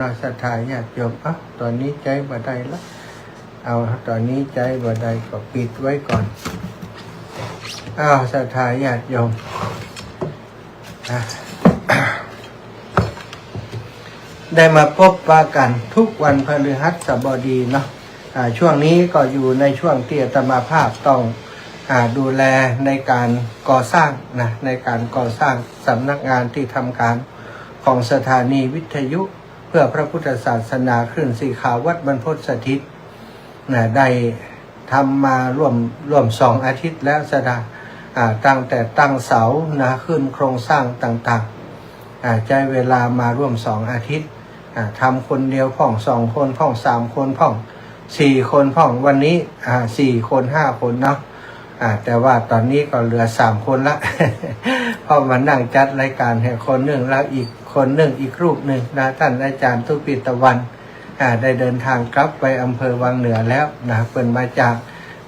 ศรัทธาญาติโยมตอนนี้ใจบ่ได้ละเอาตอนนี้ใจบ่ได้ก็ปิดไว้ก่อนศรัทธาญาติโยมได้มาพบปะกันทุกวันพฤหัสบดีเนาะช่วงนี้ก็อยู่ในช่วงที่อาตมาภาพต้องดูแลในการก่อสร้างนะในการก่อสร้างสำนักงานที่ทำการของสถานีวิทยุเพื่อพระพุทธศาสนาคลื่นสีขาววัดบรรพตสถิตนะได้ทำมาร่วม2 อาทิตย์แล้วสถาตั้งแต่ตั้งเสานะขึ้นโครงสร้างต่างๆใช้เวลามาร่วม2 อาทิตย์ทำคนเดียวพ่อง2 คนพ่อง3 คนพ่อง4 คนพ่องวันนี้4 คน5 คนเนาะแต่ว่าตอนนี้ก็เหลือ3 คนละ เพราะมานั่งจัดรายการให้คนหนึ่งแล้วอีกคนหนึ่งอีกรูปหนึ่งนะท่านอาจารย์ทุปิตะวันได้เดินทางกลับไปอำเภอวังเหนือแล้วนะเปิ่นมาจาก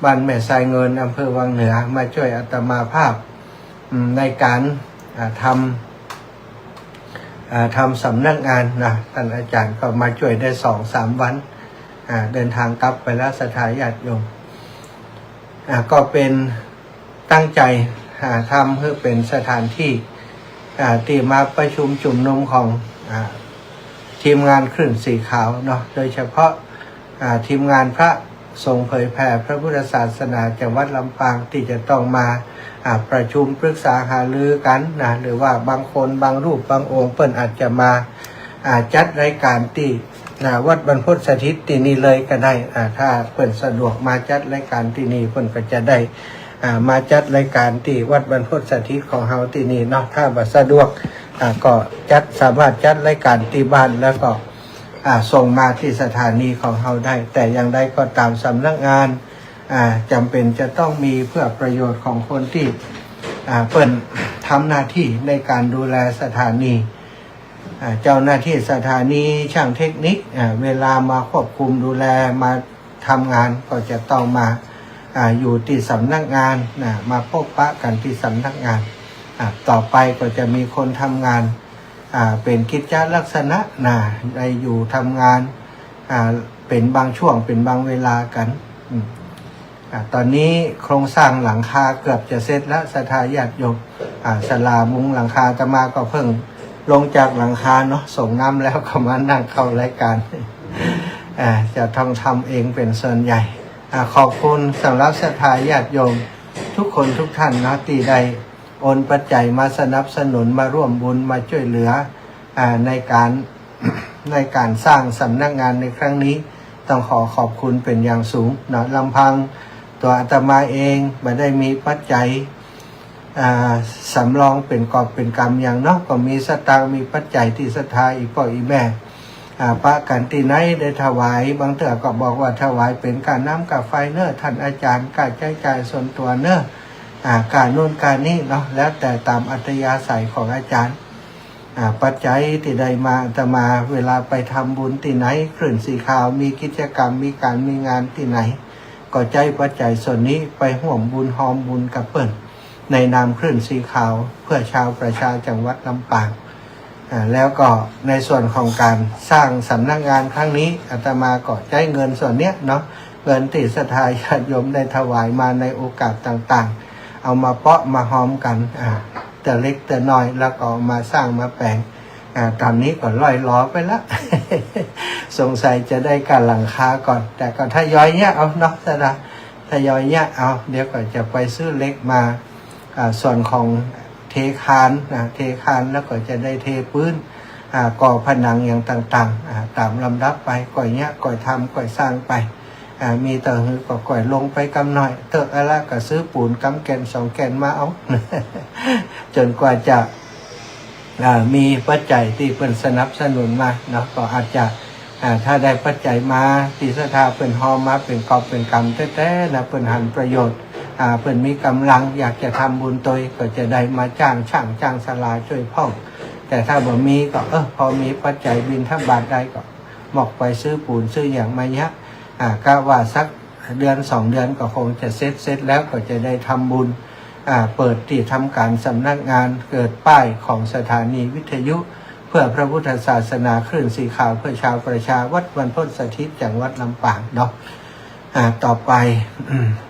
บ้านแม่ทรายเงินอำเภอวังเหนือมาช่วยอาตมาภาพในการทำสำนักงานนะท่านอาจารย์ก็มาช่วยได้2-3 วันเดินทางกลับไปแล้วศรัทธาญาติโยมก็เป็นตั้งใจทำเพื่อเป็นสถานที่ที่มาประชุมจุ่มนุมของทีมงานคลื่นสีขาวเนาะโดยเฉพาะทีมงานพระทรงเผยแผ่พระพุทธศาสนาจังหวัดลำปางที่จะต้องมาประชุมปรึกษาหารือกันนะหรือว่าบางคนบางรูปบางองค์เปิ้นอาจจะมาจัดรายการที่วัดบรรพตสถิตที่นี่เลยก็ได้ถ้าเปิ้นสะดวกมาจัดรายการที่นี่เปิ้นก็จะได้มาจัดรายการที่วัดบรรพตสถิตของเฮาที่นี่เนาะถ้าบ่สะดวกก็สามารถจัดรายการที่บ้านแล้วก็ส่งมาที่สถานีของเฮาได้แต่อย่างใดก็ตามสำนักงานจำเป็นจะต้องมีเพื่อประโยชน์ของคนที่เปิ้นทำหน้าที่ในการดูแลสถานีเจ้าหน้าที่สถานีช่างเทคนิคเวลามาควบคุมดูแลมาทำงานก็จะต้องมาอยู่ที่สำนักงานมาพบปะกันที่สำนักงานต่อไปก็จะมีคนทำงานเป็นกิจลักษณะได้อยู่ทำงานเป็นบางช่วงเป็นบางเวลากันตอนนี้โครงสร้างหลังคาเกือบจะเสร็จแล้วศรัทธาญาติโยมศาลามุงหลังคาอาตมาก็เพิ่งลงจากหลังคาเนาะส่งน้ำแล้วก็มานั่งเข้ารายการจะต้องทำเองเป็นส่วนใหญ่ขอบคุณสำหรับศรัทธาญาติโยมทุกคนทุกท่านนะที่ได้โอนปัจจัยมาสนับสนุนมาร่วมบุญมาช่วยเหลือในการสร้างสำนักงานในครั้งนี้ต้องขอบคุณเป็นอย่างสูงนะลำพังตัวอาตมาเองไม่ได้มีปัจจัยสำรองเป็นกอบเป็นกำอย่างเนาะก็มีสตางค์มีปัจจัยที่ศรัทธาอีพ่ออีแม่พระกันที่ไหนได้ถวายบางเถื่อก็บอกว่าถวายเป็นการน้ำกับไฟเนอะท่านอาจารย์การจ่ายส่วนตัวเนอะการนู่นการนี้เนาะแล้วแต่ตามอัธยาศัยของอาจารย์ปัจจัยที่ได้มาอาตมาเวลาไปทำบุญที่ไหนคลื่นสีขาวมีกิจกรรมมีงานที่ไหนก็ใจปัจจัยส่วนนี้ไปห่วมบุญหอมบุญกับเปิ้นในนามคลื่นสีขาวเพื่อชาวประชาจังหวัดลำปางแล้วก็ในส่วนของการสร้างสำนักงานครั้งนี้อาตมาก็ใช้เงินส่วนเนี้ยเนาะเงินที่ศรัทธาญาติโยมได้ถวายมาในโอกาสต่างๆเอามาเปาะมาหอมกันแต่เล็กแต่น้อยแล้วก็มาสร้างมาแปลงตอนนี้ก็ล่อยล้อไปละ สงสัยจะได้การหลังคาก่อนแต่ก็ถ้าย้อยเนี้ยเอาเนาะถ้าย้อยเนี้ยเอาเดี๋ยวก็จะไปซื้อเล็กมาส่วนของเทคานเทคานแล้วก็จะได้เทพื้นก่อผนังอย่างต่างๆตามลำดับไปก่อยเนี้ยก่อยทำก่อยสร้างไปมีเต๋อก็ก่อยลงไปกำหน่อยเต๋ออะไรก็ซื้อปูนกำแกน2 แกนมาเอา จนกว่าจะมีปัจจัยที่เป็นสนับสนุนมาเนาะก็อาจจะถ้าได้ปัจจัยมาที่ศรัทธาเป็นหอมมาเป็นกอบเป็นกำแท้ๆนะเป็นหันประโยชน์เพิ่นมีกำลังอยากจะทำบุญตัวก็จะได้มาจ้างช่างจ้างศาลาช่วยพ่องแต่ถ้าบ่มีก็พอมีปัจจัยบิณฑบาตได้ก็หมอกไปซื้อปูนซื้ออย่างมาเนี้ยก็ว่าสักเดือน2 เดือนก็คงจะเสร็จแล้วก็จะได้ทำบุญเปิดที่ทำการสำนักงานเกิดป้ายของสถานีวิทยุ พื่อพระพุทธศาสนาคลื่นสีขาวเพื่อชาวประชาวัดวันพ้นสถิตจังหวัดลำปางเนาะต่อไป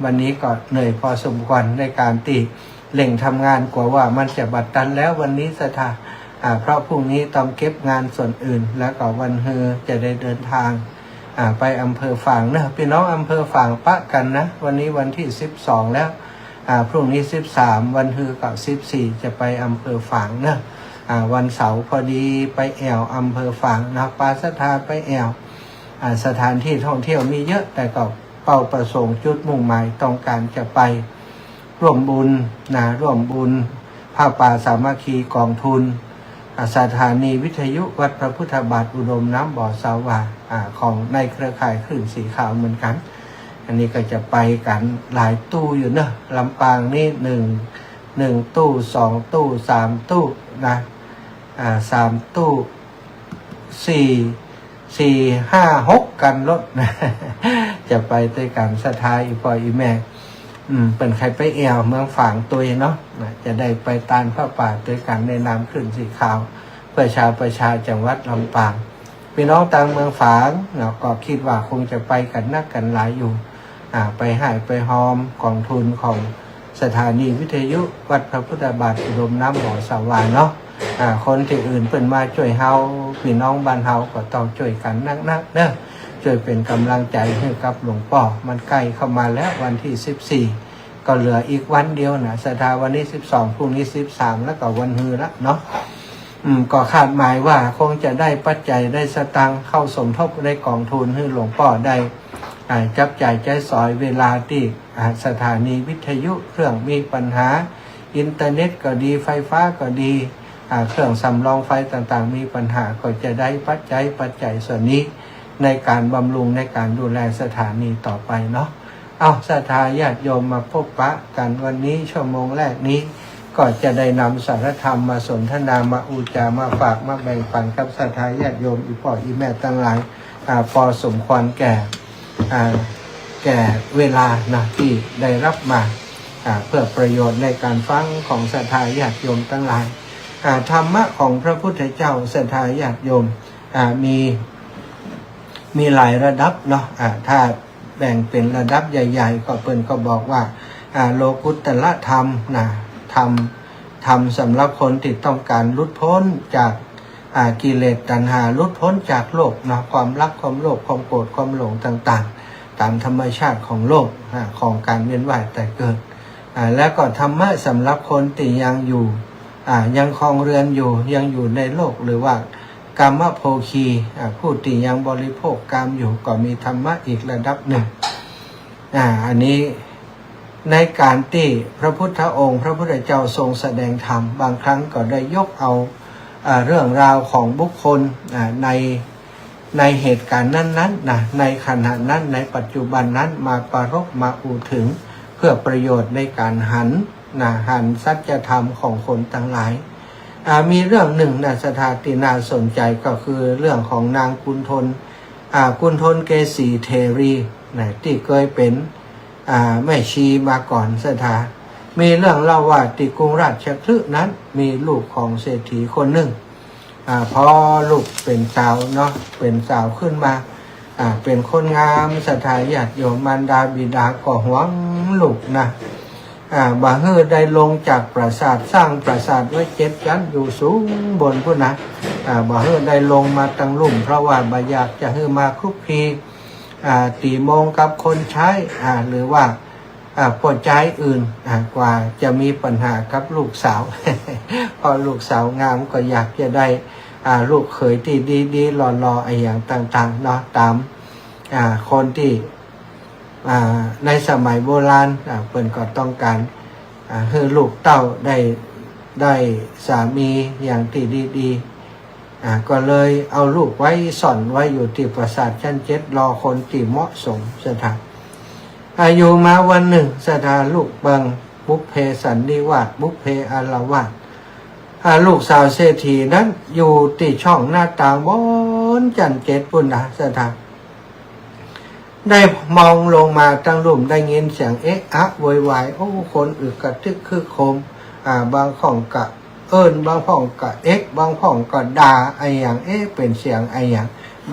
วันนี้ก็เหนื่อยพอสมควรในการตีเล่งทำงานกว่าว่ามันจะบัดตันแล้ววันนี้สถาเพราะพรุ่งนี้ต้องเก็บงานส่วนอื่นแล้วก็วันเฮือจะได้เดินทางไปอำเภอฝางเนอะพี่น้องอำเภอฝางปะกันนะวันนี้วันที่12แล้วพรุ่งนี้13วันฮือกับ14จะไปอำเภอฝางเนอะวันเสาร์พอดีไปแอวอำเภอฝางนะปาสถาไปแอวสถานที่ท่องเที่ยวมีเยอะแต่ก็เป้าประสงค์จุดมุ่งหมายต้องการจะไปร่วมบุญร่วมบุญผ้าป่าสามัคคีกองทุนสถานีวิทยุวัดพระพุทธบาทอุดมน้ำบ่อสาวาของในเครือข่ายคลื่นสีขาวเหมือนกันอันนี้ก็จะไปกันหลายตู้อยู่เนอะลำปางนี่หนึ่งตู้2ตู้3ตู้นะ3ตู้4 5 6กันรถนะจะไปด้วยกันสถาอีปอยอีแม่เป็นใครไปแอวเมืองฝางตัวเนาะจะได้ไปตานพระป่าด้วยกันในนามคลื่นสีขาวเพื่อชาวประชาจังหวัดลำปางพี่น้องต่างเมืองฝางก็คิดว่าคงจะไปกันนักกันหลายอยู่ไปให้ไปหอมกองทุนของสถานีวิทยุวัดพระพุทธบาทอุดมน้ำบ่อสาวาเนาะคนที่อื่นเพิ่นมาช่วยเฮาพี่น้องบ้านเฮาก็ต้องช่วยกันนักๆเด้อช่วยเป็นกำลังใจให้กับหลวงพ่อมันใกล้เข้ามาแล้ววันที่14ก็เหลืออีกวันเดียวนะสถาวันนี้12พรุ่งนี้13แล้วก็วันฮือละเนาะก็คาดหมายว่าคงจะได้ปัจจัยได้สตังค์เข้าสมทบได้กองทุนให้หลวงพ่อได้จับจ่ายใช้สอยเวลาที่สถานีวิทยุเครื่องมีปัญหาอินเทอร์เน็ตก็ดีไฟฟ้าก็ดีเครื่องสำรองไฟต่างๆมีปัญหาก็จะได้ปัจจัยส่วนนี้ในการบำรุงในการดูแลสถานีต่อไปเนาะศรัทธาญาติโยมมาพบปะกันวันนี้ชั่วโมงแรกนี้ก็จะได้นำสารธรรมมาสนทนามาอุจามาฝากมาแบ่งปันกับศรัทธาญาติโยมอีพ่ออีแม่ทั้งหลายพอสมควรแก่เวลานะที่ได้รับมาเพื่อประโยชน์ในการฟังของศรัทธาญาติโยมทั้งหลายธรรมะของพระพุทธเจ้าศรัทธาญาติโยมมีหลายระดับเนาะถ้าแบ่งเป็นระดับใหญ่ๆก็เพิ่นก็บอกว่าโลกุตตรธรรมธรรมสำหรับคนที่ต้องการหลุดพ้นจากกิเลสตัณหาหลุดพ้นจากโลกนะความรักความโลภความโกรธความหลงต่างๆตามธรรมชาติของโลกของการเวียนว่ายแต่เกิดแล้วก็ธรรมะสำหรับคนที่ยังอยู่ยังครองเรือนอยู่ยังอยู่ในโลกหรือว่ากามโภคีผู้ที่ยังบริโภคกามอยู่ก็มีธรรมะอีกระดับหนึ่งอันนี้ในการที่พระพุทธองค์พระพุทธเจ้าทรงแสดงธรรมบางครั้งก็ได้ยกเอาเรื่องราวของบุคคลในเหตุการณ์นั้นๆในขณะนั้นในปัจจุบันนั้นมาปรารภมาอูถึงเพื่อประโยชน์ในการหันสัจธรรมของคนทั้งหลายมีเรื่องหนึ่งสถาติน่าสนใจก็คือเรื่องของนางกุณฑลเกษีเทรีที่เคยเป็นแม่ชีมาก่อนสถามีเรื่องเล่าว่าที่กรุงราชคฤห์นั้นมีลูกของเศรษฐีคนหนึ่งพอลูกเป็นสาวเนาะเป็นสาวขึ้นมาเป็นคนงามสถาญาติโยมมารดาบิดาก็หวงลูกนะบาฮือได้ลงจากปราสาทสร้างปราสาทไว้7 ชั้นอยู่สูงบนพุ่นนะบาฮือได้ลงมาตั้งลุ่มเพราะว่าบาอยากจะฮือมาคลุกคลีตีโมงกับคนใช้หรือว่าปวดใจอื่นกว่าจะมีปัญหากับลูกสาว พอลูกสาวงามก็อยากจะได้ลูกเขยที่ดีๆหล่อๆไอ้อย่างต่างๆเนาะตามคนที่ในสมัยโบราณเพิ่นก็ต้องการให้ลูกเต้าได้สามีอย่างที่ดีๆก็เลยเอาลูกไว้ซ่อนไว้อยู่ที่ปราสาทชั้น7รอคนที่เหมาะสมสถานอยู่มาวันหนึ่งสถานลูกบังบุพเพสันนิวาสบุพเพอาละวาสลูกสาวเศรษฐีนั้นอยู่ที่ช่องหน้าต่างบนชั้น7ปุ่นนะสถานได้มองลงมาตั้งลุ่มได้ยินเสียงเอ๊ะอะโวยวายโอ้คนอึกกระทึกคึกโครมบางของกะ เอิญบางพ่องก็บางพ่องก็ด่าไออย่างเป็นเสียงไออย่าง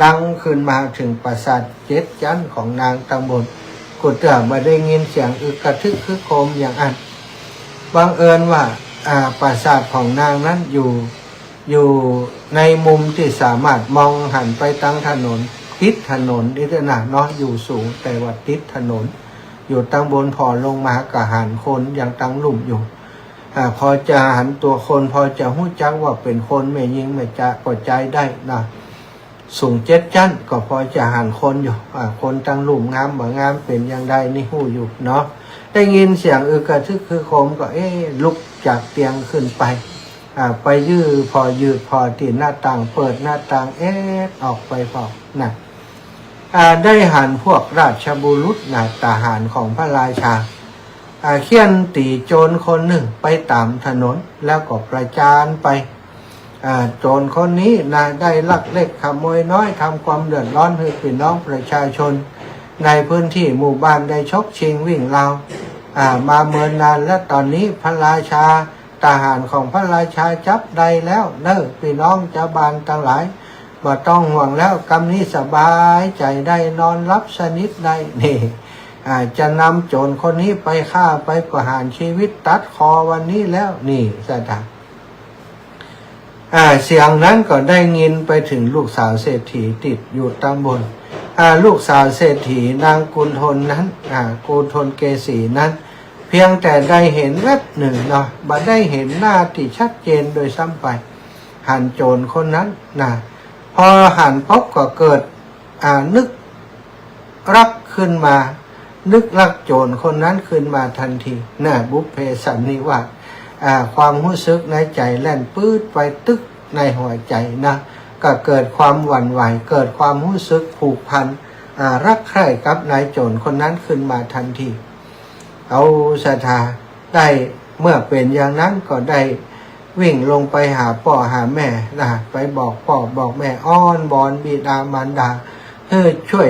ดังขึ้นมาถึงปราสาทเจ็ดชั้นของนางตำบลกุเตือมาได้ยินเสียงอึกกระทึกคึกโครมอย่างอันบังเอิญว่าปราสาทของนางนั้นอยู่ในมุมที่สามารถมองหันไปตั้งถนนติดถนนนี่ด้วยนะเนาะอยู่สูงแต่ว่าติดถนนอยู่ตั้งบนพอลงมากะหันคนอย่างตั้งลุ่มอยู่พอจะหันตัวคนพอจะหู้จักว่าเป็นคนไม่ยิงไม่จะกดใจได้นะสูงเจ็ดชั้นก็พอจะหันคนอยู่คนตั้งลุ่มงามบ่งามเป็นอย่างใดนี่หู้อยู่เนาะได้ยินเสียงอึกกระทึกคือโคมก็ลุกจากเตียงขึ้นไปไปยืดพอที่หน้าต่างเปิดหน้าต่างออกไปพอนะได้หันพวกราชบุรุษทหารของพระราชาเคี่ยนตีโจรคนหนึ่งไปตามถนนแล้วก็ประจานไปโจรคนนี้ได้ลักเล็กขโมยน้อยทำความเดือดร้อนให้พี่น้องประชาชนในพื้นที่หมู่บ้านได้ชกชิงวิ่งราวมาเมินนานและตอนนี้พระราชาทหารของพระราชาจับได้แล้วพี่น้องเจ้าบ้านทั้งหลายบ่ต้องห่วงแล้วกำนี้สบายใจได้นอนรับสนิทได้นี่จะนำโจรคนนี้ไปฆ่าไปประหารชีวิตตัดคอวันนี้แล้วนี่สถานเสียงนั้นก็ได้ยินไปถึงลูกสาวเศรษฐีติดอยู่ตำบลลูกสาวเศรษฐีนางกุลทนนั้นกุลทนเกษีนั้นเพียงแต่ได้เห็นแวบหนึ่งเนาะบ่ได้เห็นหน้าที่ชัดเจนโดยซ้ำไปหันโจรคนนั้นพอหันพบก็เกิดนึกรักขึ้นมานึกรักโจรคนนั้นขึ้นมาทันทีบุพเพสันนิวาสความรู้สึกในใจแล่นปื๊ดไปตึกในหัวใจก็เกิดความหวั่นไหวเกิดความรู้สึกผูกพันรักใคร่กับนายโจรคนนั้นขึ้นมาทันทีเอาศรัทธาได้เมื่อเป็นอย่างนั้นก็ได้วิ่งลงไปหาพ่อหาแม่ไปบอกพ่อบอกแม่อ้อนบอนบิดามารดาให้ช่วย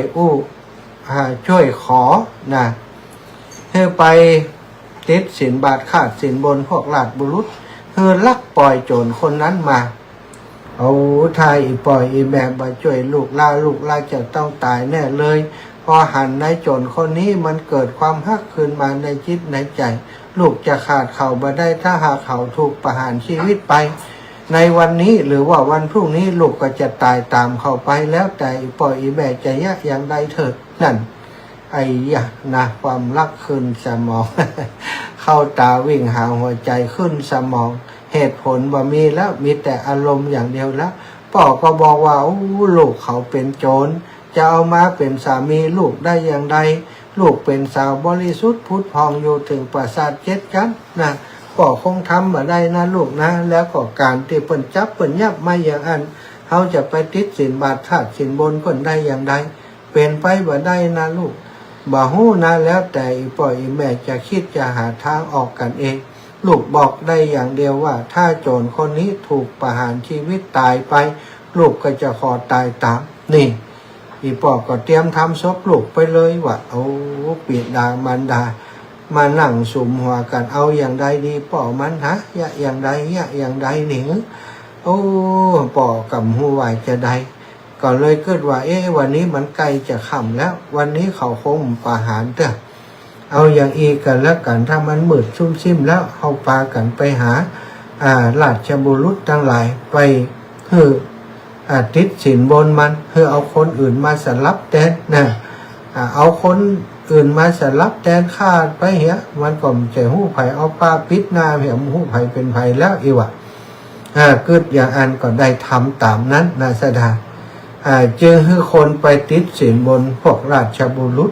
ช่วยขอให้ไปติดสินบาทขาดสินบนพวกราชบุรุษให้ลักปล่อยโจรคนนั้นมาเอาทายปล่อยแม่มาช่วยลูกลาจะต้องตายแน่เลยพอหันในโจรคนนี้มันเกิดความฮักคืนมาในจิตในใจลูกจะขาดเข่าบ่ได้ถ้าหากเขาถูกประหารชีวิตไปในวันนี้หรือว่าวันพรุ่งนี้ลูกก็จะตายตามเขาไปแล้วแต่ปล่อยแม่จะยะอย่างใดเถิดนั่นความรักขึ้นสมอง เข้าตาวิ่งหาหัวใจขึ้นสมองเหตุผลบ่มีแล้วมีแต่อารมณ์อย่างเดียวแล้วพ่อก็บอกว่าลูกเขาเป็นโจรจะเอามาเป็นสามีลูกได้อย่างไรลูกเป็นสาวบริสุทธิ์พุทธพองอยู่ถึงปราสาทเจ็ดชั้นก็คงทำมาได้นะลูกแล้วก็การที่เปิ่นจับเปิ่นยับมาอย่างอันเขาจะไปติดสินบาทขาดสินบนเปิ่นได้อย่างไรเป็นไปบ่ได้นะลูกบ่ฮู้แล้วแต่ปล่อยแม่จะคิดจะหาทางออกกันเองลูกบอกได้อย่างเดียวว่าถ้าโจรคนนี้ถูกประหารชีวิตตายไปลูกก็จะขอตายตามนี่พ่อก็เตรียมทำศพลูกไปเลยว่าปิดดามารดามานั่งสุมหัวกันเอาอย่างใดดีป่อมันอย่างใดอย่างใดหนิป่อกำหูไหวจะใดก็เลยเกิดว่าวันนี้มันใกล้จะค่ำแล้ววันนี้เขาคงประหารเถอะเอาอย่างอีกกันแล้วกันถ้ามันมืดซุ่มซิมแล้วเอาปากันไปหาราชบุรุษทั้งหลายไปติดสินบนมันเอาคนอื่นมาสลับแทนเอาคนอื่นมาสลับแทนฆ่าไปมันก็จะหู้ไผ่เอาปลาปิดหน้าหู้ไผ่เป็นไผ่แล้วอีวะเกิดอย่างอันก็ได้ทำตามนั้นสดาจึงให้คนไปติดสินบนพวกราชบุรุษ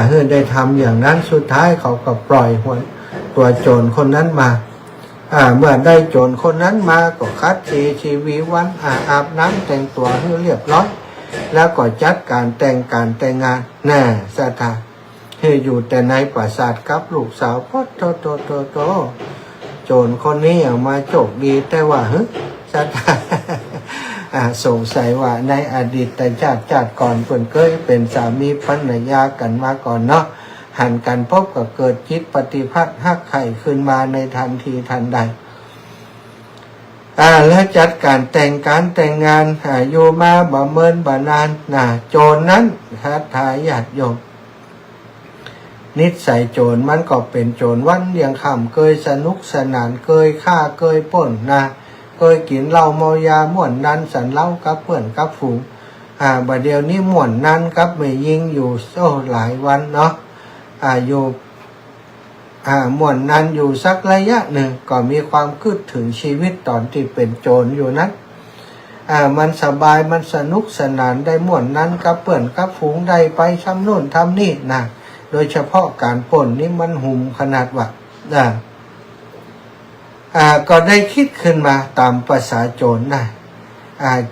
ให้ได้ทำอย่างนั้นสุดท้ายเขาก็ปล่อยหัวตัวโจรคนนั้นมาเมื่อได้โจรคนนั้นมาก็คัดชีวีวันอาบน้ำแต่งตัวให้เรียบร้อยแล้วก็จัดการแต่งงานสถาให้อยู่แต่ในปราสาทกับลูกสาวพ่อโตโจรคนนี้อย่างมาโชคดีแต่ว่าสถาสงสัยว่าในอดีตชาติก่อนเพิ่นเคยเป็นสามีภรรยากันมาก่อนเนาะหันกันพบก็เกิดจิตปฏิภัทฮักไข่ขึ้นมาในทันทีทันใด แล้วจัดการแต่งงานอยู่มาบ่เมินบ่นานโจรนั้นทายาทโยมนิสัยโจรมันก็เป็นโจรวันเลี้ยงค่ำเคยสนุกสนานเคยฆ่าเคยปล้นเคยกินเหล้าเมายาม่วนนั้นสันเล่ากับเพื่อนกับฝูงบัดเดี๋ยวนี้ม่วนนั้นกับไม่ยิงอยู่หลายวันเนาะอยู่ม่วนนั้นอยู่สักระยะหนึ่งก็มีความคิดถึงชีวิตตอนที่เป็นโจรอยู่นั้นมันสบายมันสนุกสนานได้ม่วนนั้นกับเพื่อนกับฝูงได้ไปทำโน่นทำนี่โดยเฉพาะการปล้นนี่มันหุ่มขนาดว่าก็ได้คิดขึ้นมาตามภาษาโจร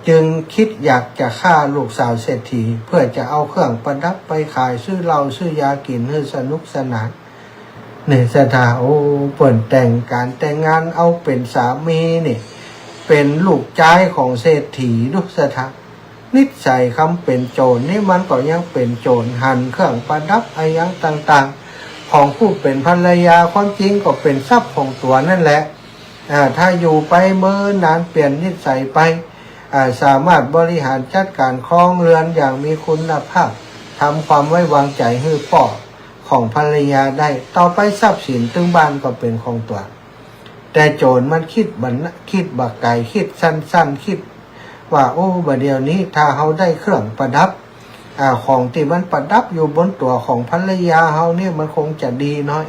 จึงคิดอยากจะฆ่าลูกสาวเศรษฐีเพื่อจะเอาเครื่องประดับไปขายซื้อเหล้าซื้อยากินให้สนุกสนานนี่สถาเปิ่นแต่งการแต่งงานเอาเป็นสามีนี่เป็นลูกชายของเศรษฐีดุสถานิสัยคำเป็นโจรนี่มันก็ยังเป็นโจรหั่นเครื่องประดับอะไรยังต่างๆของผู้เป็นภรรยาความจริงก็เป็นทรัพย์ของตัวนั่นแหละถ้าอยู่ไปเมื่อนานเปลี่ยนนิสัยไปสามารถบริหารจัดการครองเรือนอย่างมีคุณภาพทำความไว้วางใจให้พ่อของภรรยาได้ต่อไปทรัพย์สินตึงบ้านก็เป็นของตัวแต่โจรมันคิดบักไก่คิดสั้นๆคิดว่าบัดเดี๋ยวนี้ถ้าเขาได้เครื่องประดับของที่มันประดับอยู่บนตัวของภรรยาเขาเนี่ยมันคงจะดีเนาะ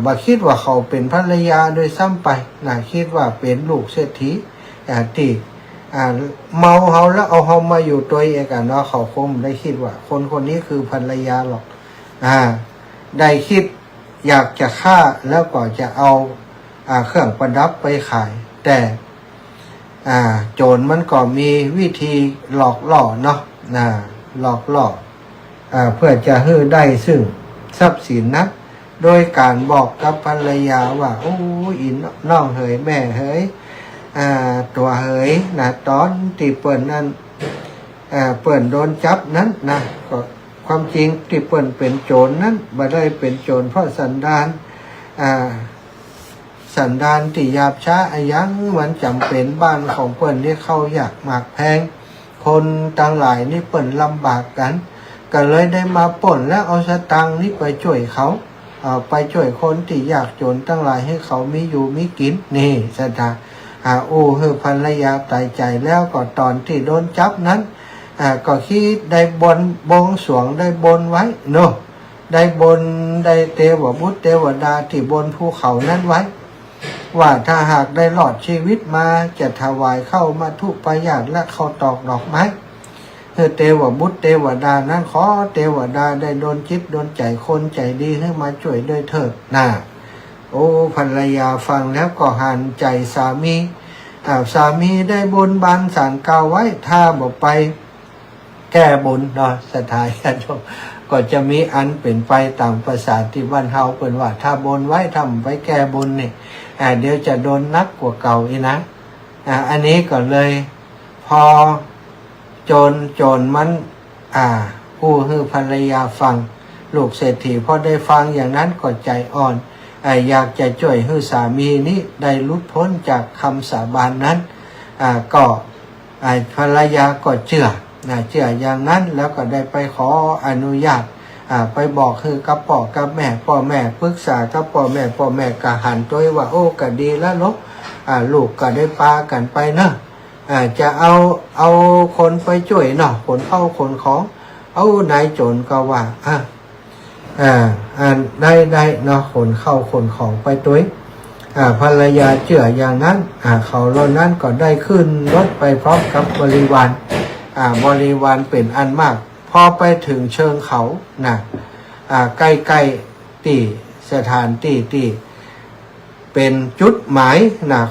บ่คิดว่าเขาเป็นภรรยาโดยซ้ำไปคิดว่าเป็นลูกเศรษฐีที่เมาเขาแล้วเอาเขามาอยู่ตัวเองเนาะเขาคงได้คิดว่าคนนี้คือภรรยาหรอกได้คิดอยากจะฆ่าแล้วก็จะเอาเครื่องประดับไปขายแต่โจรมันก็มีวิธีหลอกล่อเนาะหลอกล่อเพื่อจะให้ได้ซึ่งทรัพย์สินนะโดยการบอกกับภรรยาว่าอินน้องเฮยแม่เฮยตัวเฮยตอนที่เปิ่นนั้นเปิ่นโดนจับนั้นก็ความจริงที่เปิ่นเป็นโจรนั้นบ่ได้เป็นโจรเพราะสันดานที่หยาบช้ายังมันจำเป็นบ้านของเปิ่นที่เขาอยากหมากแพงคนต่างหลายนี่เปิ่นลำบากกันก็เลยได้มาปล้นแล้วเอาสตังค์นี่ไปช่วยเขาไปช่วยคนที่ยากจนตั้งหลายให้เขามีอยู่มีกินนี่สถาคือภรรยาตายใจแล้วก็ตอนที่โดนจับนั้นก็คิดได้บงสรวงได้บนไว้เนาะได้บนได้เทวบุตรเทวดาที่บนภูเขานั้นไว้ว่าถ้าหากได้หลอดชีวิตมาจะถวายเข้ามาทุปายาตและเข้าตอกดอกไม้เทวบุตรเทวดานั้นขอเทวดาได้โดนจิตโดนใจคนใจดีให้มาช่วยด้วยเถิดภรรยาฟังแล้วก็หันใจสามีสามีได้บนบานสารกล่าวไว้ถ้าบอกไปแก้บนเนาะสถานญาติโยมก็จะมีอันเป็นไปตามภาษาที่บ้านเฮาเป็นว่าถ้าบนไว้ทำไว้แก้บนนี่เดี๋ยวจะโดนนักกว่าเก่าอีกนะอันนี้ก็เลยพอโจรมันผู้ให้ภรรยาฟังลูกเศรษฐีพอได้ฟังอย่างนั้นก็ใจอ่อนอยากจะช่วยให้สามีนี้ได้หลุดพ้นจากคำสาบานนั้นก็ภรรยาก็เชื่ออย่างนั้นแล้วก็ได้ไปขออนุญาตไปบอกคือกับพ่อกับแม่ปรึกษากับพ่อแม่ก็หันตัวว่าก็ดีแล้วลูกลูกก็ได้ปากันไปเนาะจะเอาคนไปช่วยเนาะคนเข้าคนของนายโจรก็ว่าได้เนาะคนเข้าคนของไปตัวภรรยาเชื่ออย่างนั้นเขารถนั้นก็ได้ขึ้นรถไปพร้อมกับบริวารเป็นอันมากพอไปถึงเชิงเขาใกล้ๆที่สถานที่เป็นจุดหมาย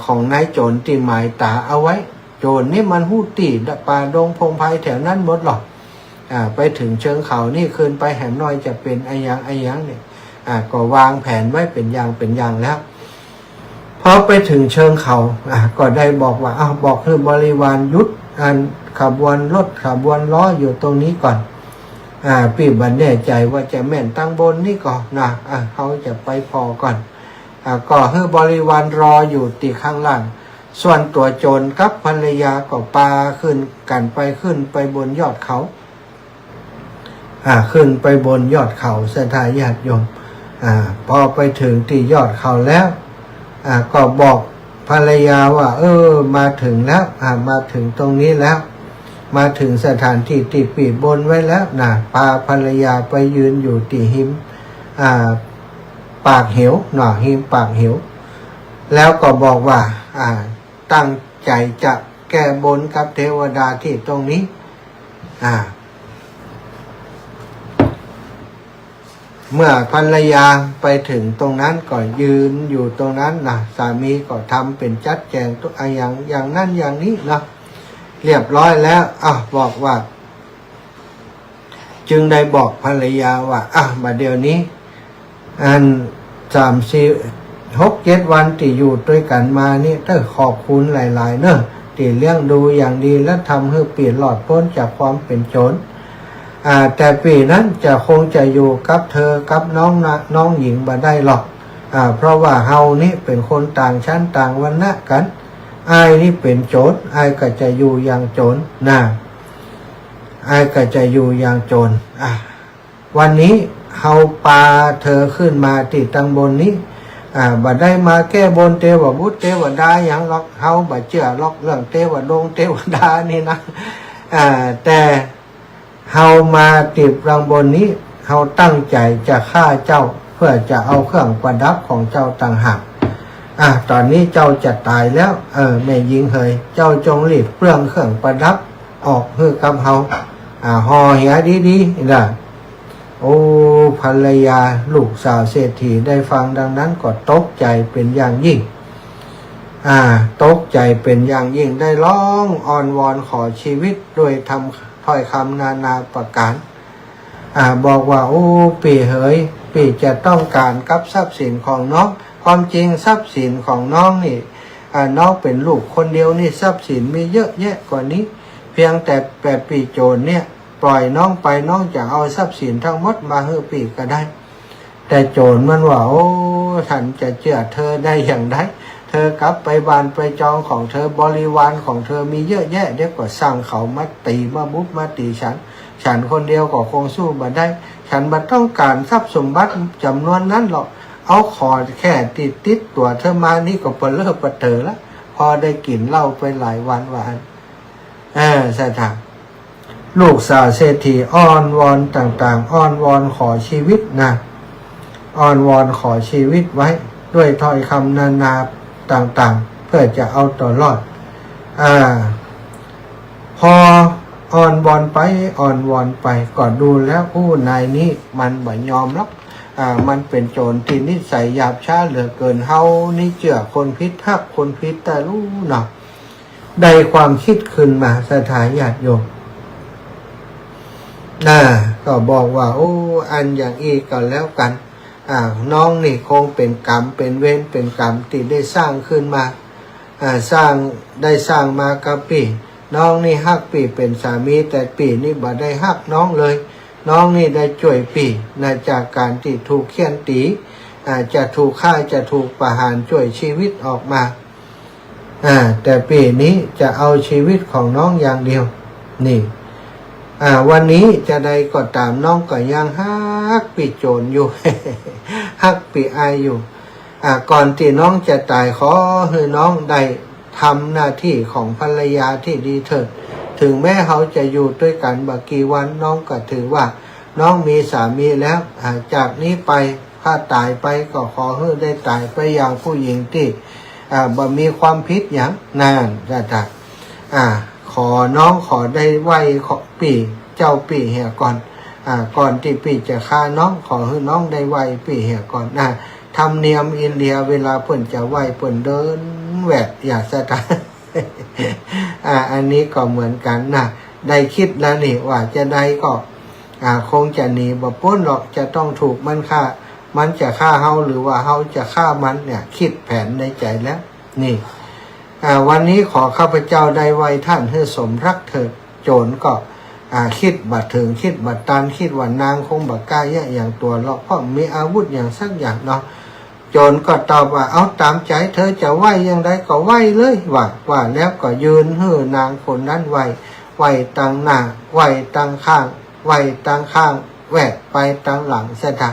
ของนายโจรที่หมายตาเอาไว้โจรนี่มันหู้ตีป่าดงพงไพแถวนั้นหมดหรอกไปถึงเชิงเขานี่คืนไปแหมน้อยจะเป็นไอ้ยังเนี่ยก็วางแผนไว้เป็นอย่างแล้วพอไปถึงเชิงเขาก็ได้บอกว่าบอกคือบริวารยุทธขบวนรถขบวนล้ออยู่ตรงนี้ก่อนปีบันแน่ใจว่าจะแม่นตั้งบนนี่ก่อนเขาจะไปพอก่อนก็ให้บริวารรออยู่ตีข้างล่าง ส่วนตัวโจรกับภรรยาก็ปาขึ้นกันไปขึ้นไปบนยอดเขาขึ้นไปบนยอดเขาศรัทธาญาติโยมพอไปถึงที่ยอดเขาแล้วก็บอกภรรยาว่ามาถึงแล้วมาถึงตรงนี้แล้วมาถึงสถานที่ที่ปีบนไว้แล้วนะพาภรรยาไปยืนอยู่ที่หิมปากเหวหิมปากเหวแล้วก็บอกว่าตั้งใจจะแก้บนกับเทวดาที่ตรงนี้เมื่อภรรยาไปถึงตรงนั้นก็ยืนอยู่ตรงนั้นนะสามีก็ทำเป็นจัดแจงตัวอย่างนั้นอย่างนี้นะเรียบร้อยแล้วบอกว่าจึงได้บอกภรรยาว่ามาเดี๋ยวนี้3-4-6-7 วันที่อยู่ด้วยกันมานี่ขอบคุณหลายๆเนอะที่เลี้ยงดูอย่างดีและทำให้ปีหลอดพ้นจากความเป็นโจรแต่ปีนั้นจะคงจะอยู่กับเธอกับน้องหญิงบ่ได้หรอกเพราะว่าเฮานี่เป็นคนต่างชั้นต่างวรรณะกันอายนี่เป็นโจรอายก็จะอยู่อย่างโจรอายก็จะอยู่อย่างโจรวันนี้เฮาพาเธอขึ้นมาที่ตังบนนี้บ่ได้มาแก้บนเทวบุตรเทวดาอย่างหรอกเฮาบ่เชื่อหรอกเรื่องเทวดงเทวดานี่นะแต่เฮามาติดรังบนนี้เฮาตั้งใจจะฆ่าเจ้าเพื่อจะเอาเครื่องประดับของเจ้าต่างหากตอนนี้เจ้าจะตายแล้วแม่ยิงเฮยเจ้าจงรีบเปลื้องเครื่องประดับออกเพื่อกับเฮาห่อเหียดีๆนะโอ้ภรรยาลูกสาวเศรษฐีได้ฟังดังนั้นก็ตกใจเป็นอย่างยิ่งตกใจเป็นอย่างยิ่งได้ร้องอ้อนวอนขอชีวิตโดยทำถ้อยคำนานาประการบอกว่าโอ้ปีเฮยปีจะต้องการกับทรัพย์สินของน้องความจริงทรัพย์สินของน้องนี่น้องเป็นลูกคนเดียวนี่ทรัพย์สินมีเยอะแยะกว่านี้เพียงแต่8 ปีโจรเนี่ยปล่อยน้องไปน้องจะเอาทรัพย์สินทั้งหมดมาให้ปีก็ได้แต่โจรมันว่าโอ้ท่านจะเชื่อเธอได้อย่างไรเธอกลับไปบ้านไปจองของเธอบริวารของเธอมีเยอะแยะเดี๋ยวก็สร้างเขามาตีมาบุบมาตีฉันคนเดียวก็คงสู้มาได้ฉันไม่ต้องการทรัพย์สมบัติจำนวนนั้นหรอกเอาขอแค่ติดตัวเธอมานี่ก็เปลือกเปเตอแล้วพอได้กินเหล้าไปหลายวันสถานลูกสาวเศรษฐีอ้อนวอนต่างๆอ้อนวอนขอชีวิตนะอ้อนวอนขอชีวิตไว้ด้วยถ้อยคำนานาต่างๆเพื่อจะเอาตัวรอดพออ้อนวอนไปอ้อนวอนไปก็ดูแล้วนายนี้มันบ่ยอมหรอกมันเป็นโจรที่นิสัยหยาบช้าเหลือเกินเฮานี่เจือคนพิษทักคนพิษแต่รู้เนาะได้ความคิดขึ้นมาสถานญาติโยมก็บอกว่าอันอย่างอีกก็แล้วกันน้องนี่คงเป็นกรรมเป็นเวรเป็นกรรมที่ได้สร้างขึ้นมาสร้างมากับปีน้องนี่ฮักปีเป็นสามีแต่ปีนี่บ่ได้ฮักน้องเลยน้องนี่ได้ช่วยปีจากการที่ถูกเฆี่ยนตีจะถูกฆ่าจะถูกประหารช่วยชีวิตออกมาแต่ปีนี้จะเอาชีวิตของน้องอย่างเดียวนี่วันนี้จะได้ก็ตามน้องก็ยังฮักปีโจรอยู่ ฮักปีอายอยู่ก่อนที่น้องจะตายขอให้น้องได้ทำหน้าที่ของภรรยาที่ดีเถิดถึงแม้เขาจะอยู่ด้วยกันบางกี่วันน้องก็ถือว่าน้องมีสามีแล้วจากนี้ไปถ้าตายไปก็ขอให้ได้ตายไปอย่างผู้หญิงที่บ่มีความผิดอย่างนั่นจะขอน้องขอได้ไหวขอปีเจ้าปีเหี่ยก่อนก่อนที่ปีจะฆ่าน้องขอให้น้องได้ไหวปีเหี่ยก่อนทำเนียมอินเดียเวลาเปิ่นจะไหวเปิ่นเดินแหวกอย่าสะท้านอันนี้ก็เหมือนกันได้คิดแล้วนี่ว่าจะได้ก็คงจะหนีบ่พ้นหรอกจะต้องถูกมันฆ่ามันจะฆ่าเฮาหรือว่าเฮาจะฆ่ามันเนี่ยคิดแผนในใจแล้วนี่วันนี้ขอข้าพเจ้าได้ไว้ท่านให้สมรักเถิดโจรก็คิดบัดถึงคิดบัดตันคิดว่านางคงบัดกล้าอย่างตัวเราเพราะมีอาวุธอย่างสักอย่างเนาะ โจรก็ตอบว่าเอาตามใจเธอจะไหวอย่างไรก็ไหวเลยว่าแล้วก็ยืนหื้อนางคนนั้นไหวตั้งหน้าไหวตั้งข้างไหวตั้งข้างแหวกไปตั้งหลังซะค่ะ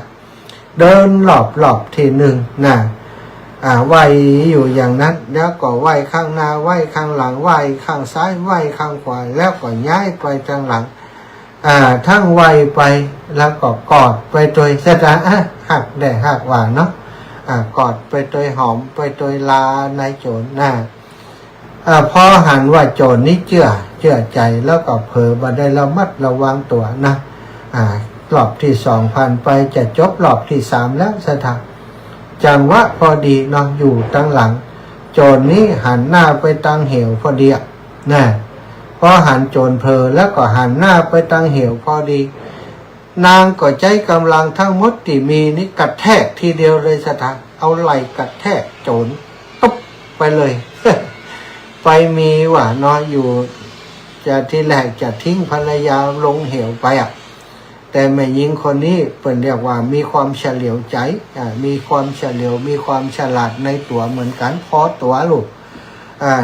เดินหลอบทีหนึ่งนะไหวอยู่อย่างนั้นแล้วก็ไหวข้างหน้าไหวข้างหลังไหวข้างซ้ายไหวข้างขวาแล้วก็ย้ายไปทางหลังทั้งไหวไปแล้วก็กอดไปตัวซะค่ะหักแด่หักว่าเนาะกอดไปตัวหอมไปตัวลานายโจรนะพอหันว่าโจรนี้เชื่อใจแล้วก็เผลอมาได้ระมัดระวังตัวนะรอบที่2ผ่านไปจะจบรอบที่3แล้วสถานจังหวะพอดีเนาะอยู่ตั้งหลังโจรนี้หันหน้าไปตั้งเหวพอดีนะพอหันโจรเผลอแล้วก็หันหน้าไปตั้งเหวพอดีนางก็ใจกำลังทั้งหมดที่มีนี่กระแทกทีเดียวเลยสถานเอาไหล่กระแทกโจรตุ๊บไปเลย ไปมีว่าน้อยอยู่จะที่แรกจะทิ้งภรรยาลงเหวไปแต่แม่หญิงคนนี้เป็นเรียกว่ามีความเฉลียวใจมีความเฉลียวมีความฉลาดในตัวเหมือนกันพอตัวลูก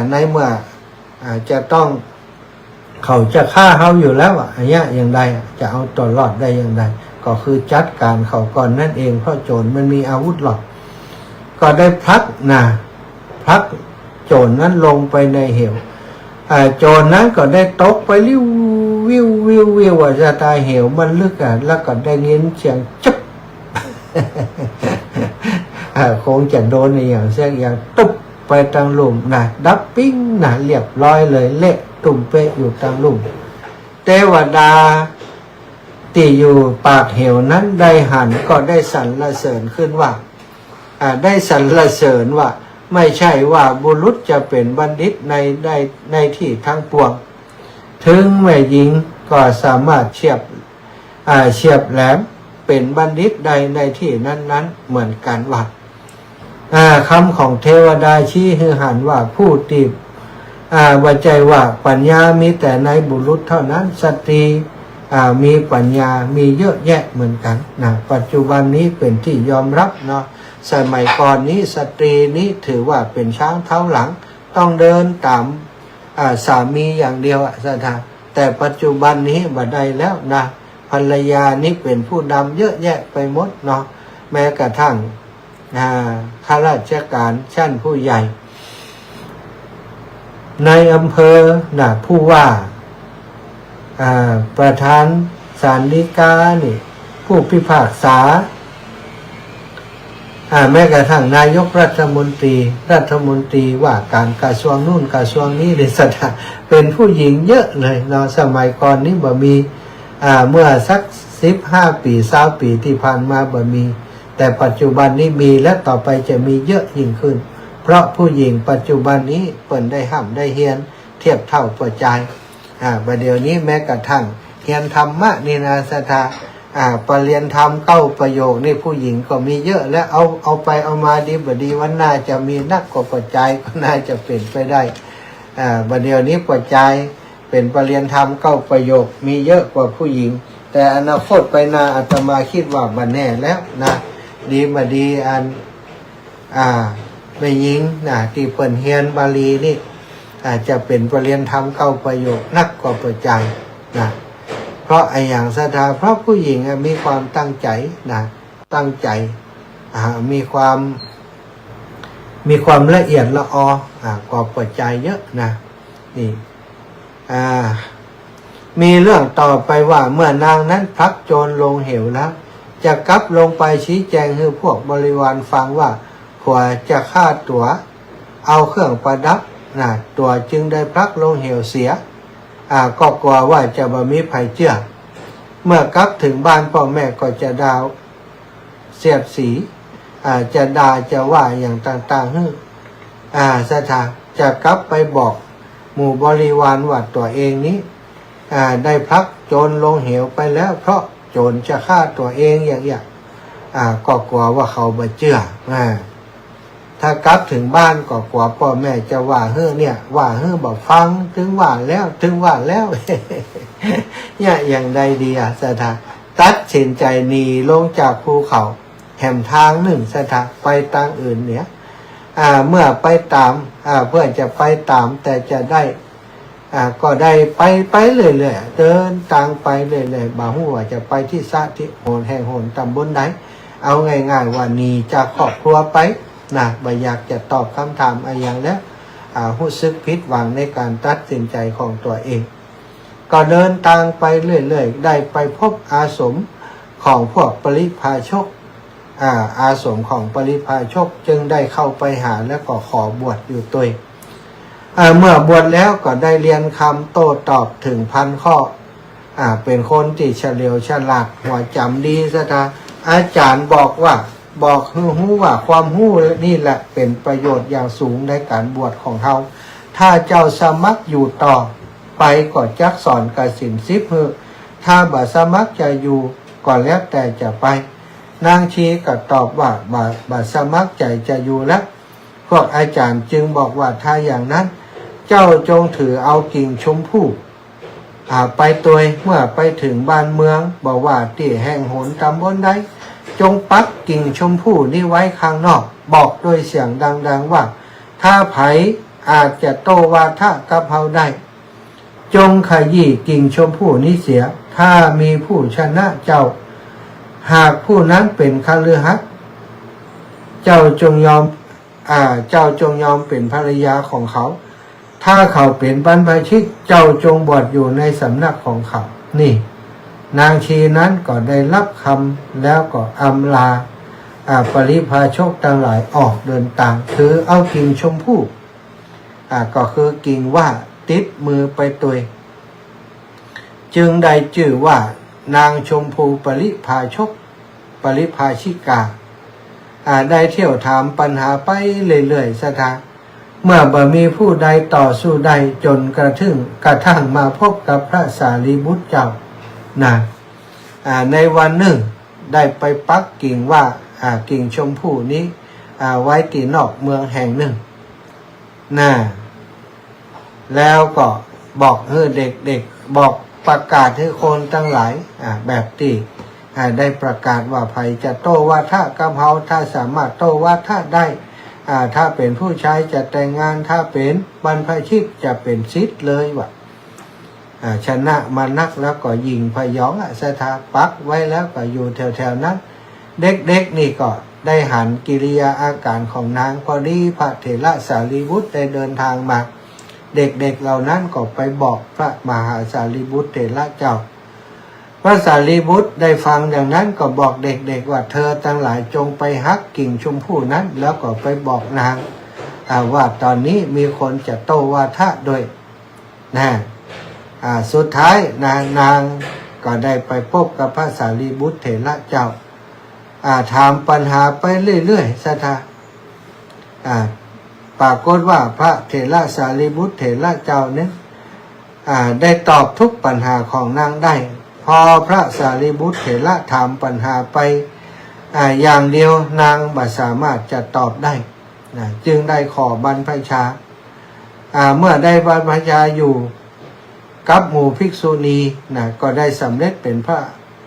ในเมื่อจะต้องเขาจะฆ่าเขาอยู่แล้วอย่างนี้อย่างไรจะเอาตัวรอดได้อย่างไรก็คือจัดการเขาก่อนนั่นเองเพราะโจรมันมีอาวุธหรอกก็ได้พลักโจรนั้นลงไปในเหวโจรนั้นก็ได้ตกไปวิวว่าจะตายเหวมันลึกแล้วก็ได้ยินเสียงจุ๊บ คงจะโดนอย่างเสียงอย่างตุ๊บไปทางหลุมดับปิ้งเรียบร้อยเลยเละตุ่มเป๊ะอยู่ทางหลุมเทวดาที่อยู่ปากเหวนั้นได้หันก็ได้สรรเสริญขึ้นว่าได้สรรเสริญว่าไม่ใช่ว่าบุรุษจะเป็นบัณฑิตในที่ทั้งปวงถึงแม่หญิงก็สามารถเฉียบแหลมเป็นบัณฑิตใดในที่นั้นเหมือนกันว่าคำของเทวดาชี้ให้หันว่าผู้ที่ว่าใจว่าปัญญามีแต่ในบุรุษเท่านั้นสตรีมีปัญญามีเยอะแยะเหมือนกันปัจจุบันนี้เป็นที่ยอมรับเนาะสมัยก่อนนี้สตรีนี้ถือว่าเป็นช้างเท้าหลังต้องเดินตามสามีอย่างเดียวสถานแต่ปัจจุบันนี้บัดใดแล้วนะภรรยานี้เป็นผู้นำเยอะแยะไปหมดเนาะแม้กระทั่งข้าราชการชั้นผู้ใหญ่ในอำเภอผู้ว่าประธานศาลฎีกานี่ผู้พิพากษาแม้กระทั่งนายกรัฐมนตรีว่าการกระทรวงนู่นกระทรวงนี้ในสถานเป็นผู้หญิงเยอะเลยเนาะสมัยก่อนนี้บ่มีเมื่อสัก15 ปี20 ปีที่ผ่านมาบ่มีแต่ปัจจุบันนี้มีและต่อไปจะมีเยอะยิ่งขึ้นเพราะผู้หญิงปัจจุบันนี้เปิ่นได้ห้ำได้เฮียนเทียบเท่าประจายประเดี๋ยวนี้แม้กระทั่งเฮียนธรรมะนี่นะสถาปรริญญาธรรม9 ประโยคนี่ผู้หญิงก็มีเยอะและเอาไปเอามาดีบดีวันน่าจะมีนักกว่าประจายก็น่าจะเป็นไปได้ประเดี๋ยวนี้ประจายเป็นปรริญญาธรรม9 ประโยคมีเยอะกว่าผู้หญิงแต่อนาคตไปนาอาตมาคิดว่าบันแน่แล้วนะดีมาดีไม่ยิงที่เปิ่นเฮียนบาลีนี่อาจจะเป็นปรริญญาธรรม9 ประโยคนักกว่าประจายเพราะอย่างศรัทธาเพราะผู้หญิงมีความตั้งใจตั้งใจมีความละเอียดละออกว่าปัจจัยเยอะนี่มีเรื่องต่อไปว่าเมื่อนางนั้นพลักโจรลงเหวแล้วจะกลับลงไปชี้แจงให้พวกบริวารฟังว่าผัวจะฆ่าตัวเอาเครื่องประดับตัวจึงได้พลักลงเหวเสียก็กลัวว่าจะบ่มีภัยเจือเมื่อกลับถึงบ้านพ่อแม่ก็จะด่าเสียดสีจะด่าจะว่าอย่างต่างๆสถาจะกลับไปบอกหมู่บริวารว่าตัวเองนี้ได้พลักโจรลงเหวไปแล้วเพราะโจรจะฆ่าตัวเองอย่างก็กลัวว่าเขาบ่เชื่อถ้ากลับถึงบ้านก็กลัวพ่อแม่จะว่าว่าบอกฟังถึงว่าแล้ว อย่างใดดีสถาตัดสินใจหนีลงจากภูเขา แหมทางหนึ่งสถาไปทางอื่นเนี่ยเมื่อไปตามเพื่อจะไปตามแต่จะได้ก็ได้ไปเรื่อยๆเดินทางไปเรื่อยๆบางหัวจะไปที่สะที่โหนแห่งโหนตำบลไหนเอาง่ายๆว่านีจากครอบครัวไปนะบ่อยากจะตอบคำถามอะไรอย่างแล้วรู้สึกผิดหวังในการตัดสินใจของตัวเองก็เดินทางไปเรื่อยๆได้ไปพบอาสมของพวกปริพาชกอาสมของปริพาชกจึงได้เข้าไปหาแล้วก็ขอบวชอยู่ตัวเมื่อบวชแล้วก็ได้เรียนคำโต้ตอบถึง1,000 ข้อเป็นคนที่เฉลียวฉลาดหัวจำดีซะนะอาจารย์บอกรู้ว่าความรู้นี่แหละเป็นประโยชน์อย่างสูงในการบวชของเขาถ้าเจ้าสมัครอยู่ต่อไปก็จักสอนกสิน10ถ้าบ่สมัครจะอยู่ก็แล้วแต่จะไปนางชีก็ตอบว่าบ่สมัครใจจะอยู่แล้วพวกอาจารย์จึงบอกว่าถ้าอย่างนั้นเจ้าจงถือเอากิ่งชมพู่ไปตัวเมื่อไปถึงบ้านเมืองบอกว่าที่แห่งโหนตำบลใดจงปักกิ่งชมพู่นี้ไว้ข้างนอกบอกด้วยเสียงดังๆว่าถ้าไผอาจจะโตวาทะกับเฮาได้จงขยี้กิ่งชมพู่นี้เสียถ้ามีผู้ชนะเจ้าหากผู้นั้นเป็นคฤหัสถ์เจ้าจงยอมเป็นภรรยาของเขาถ้าเขาเป็นบรรพชิตเจ้าจงบวชอยู่ในสำนักของเขานี่นางชีนั้นก็ได้รับคำแล้วก็อำลาปริพาชกทั้งหลายออกเดินทางถือเอากิ่งชมพู่ก็คือกิ่งว่าติดมือไปตัวจึงได้ชื่อว่านางชมพูปริพาชกปริพาชิกาได้เที่ยวถามปัญหาไปเรื่อยๆสถาเมื่อบ่มีผู้ใดต่อสู้ใดจนกระทั่งมาพบกับพระสารีบุตรเจ้าในวันหนึ่งได้ไปปักกิ่งว่ากิ่งชมพู่นี้ไว้ที่นอกเมืองแห่งหนึ่งแล้วก็บอกให้เด็กๆบอกประกาศให้คนทั้งหลายแบบที่ได้ประกาศว่าใครจะโตวาทะกับเฮาถ้าสามารถโตวาทะได้ถ้าเป็นผู้ชายจะแต่งงานถ้าเป็นบรรพชิตจะเป็นศิษย์เลยว่ะชนะมานักแล้วก็ยิงพยองสถาปักไว้แล้วก็อยู่แถวๆนั้นเด็กๆนี่ก็ได้หันกิริยาอาการของนางพอดีพระเถระสารีบุตรได้เดินทางมาเด็กๆเหล่านั้นก็ไปบอกพระมหาสารีบุตรเถระเจ้าพระสารีบุตรได้ฟังอย่างนั้นก็บอกเด็กๆว่าเธอทั้งหลายจงไปหักกิ่งชมพู่นั้นแล้วก็ไปบอกนางว่าตอนนี้มีคนจะโตวาทะด้วยสุดท้ายนางก็ได้ไปพบกับพระสารีบุตรเถระเจ้าถามปัญหาไปเรื่อยๆสถาปรากฏว่าพระเถระสารีบุตรเถระเจ้าเนี่ยได้ตอบทุกปัญหาของนางได้พอพระสารีบุตรเถระถามปัญหาไปอย่างเดียวนางบ่สามารถจะตอบได้จึงได้ขอบรรพชาเมื่อได้บรรพชาอยู่กับหมู่ภิกษุณีก็ได้สำเร็จเป็นพระ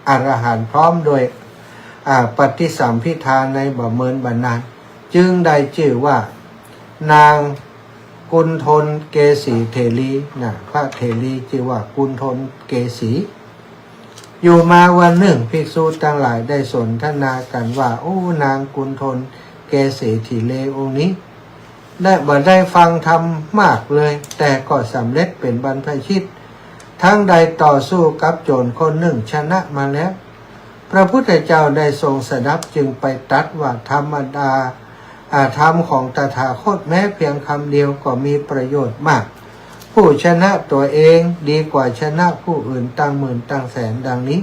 อรหันต์พร้อมโดยปฏิสัมภิทาในบ่เมินบันนานจึงได้ชื่อว่านางกุณฑลเกสีเถรีพระเถรีชื่อว่ากุณฑลเกสีอยู่มาวันหนึ่งภิกษุทั้งหลายได้สนทนากันว่าโอ้นางกุณฑลเกสีเถรีองค์นี้ได้ฟังธรรมมากเลยแต่ก็สำเร็จเป็นบรรพชิตทั้งใดต่อสู้กับโจรคนหนึ่งชนะมาแล้วพระพุทธเจ้าได้ทรงสดับจึงไปตรัสว่าธรรมดาธรรมของตถาคตแม้เพียงคำเดียวก็มีประโยชน์มากผู้ชนะตัวเองดีกว่าชนะผู้อื่นตั้งหมื่นตั้งแสนดังนี้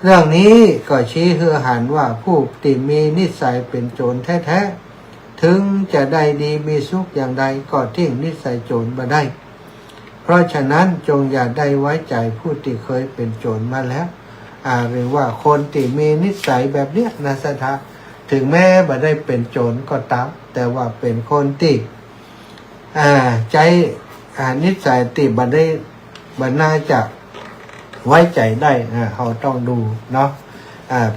เรื่องนี้ก็ชี้ให้เห็นว่าผู้ที่มีนิสัยเป็นโจรแท้ๆถึงจะได้ดีมีสุขอย่างใดก็ทิ้งนิสัยโจรมาได้เพราะฉะนั้นจงอย่าได้ไว้ใจผู้ที่เคยเป็นโจรมาแล้วหรือว่าคนที่มีนิสัยแบบเนี้ยสถาถึงแม้บ่ได้เป็นโจรก็ตามแต่ว่าเป็นคนที่ใจนิสัยที่บ่น่าจะไว้ใจได้เขาต้องดูเนาะ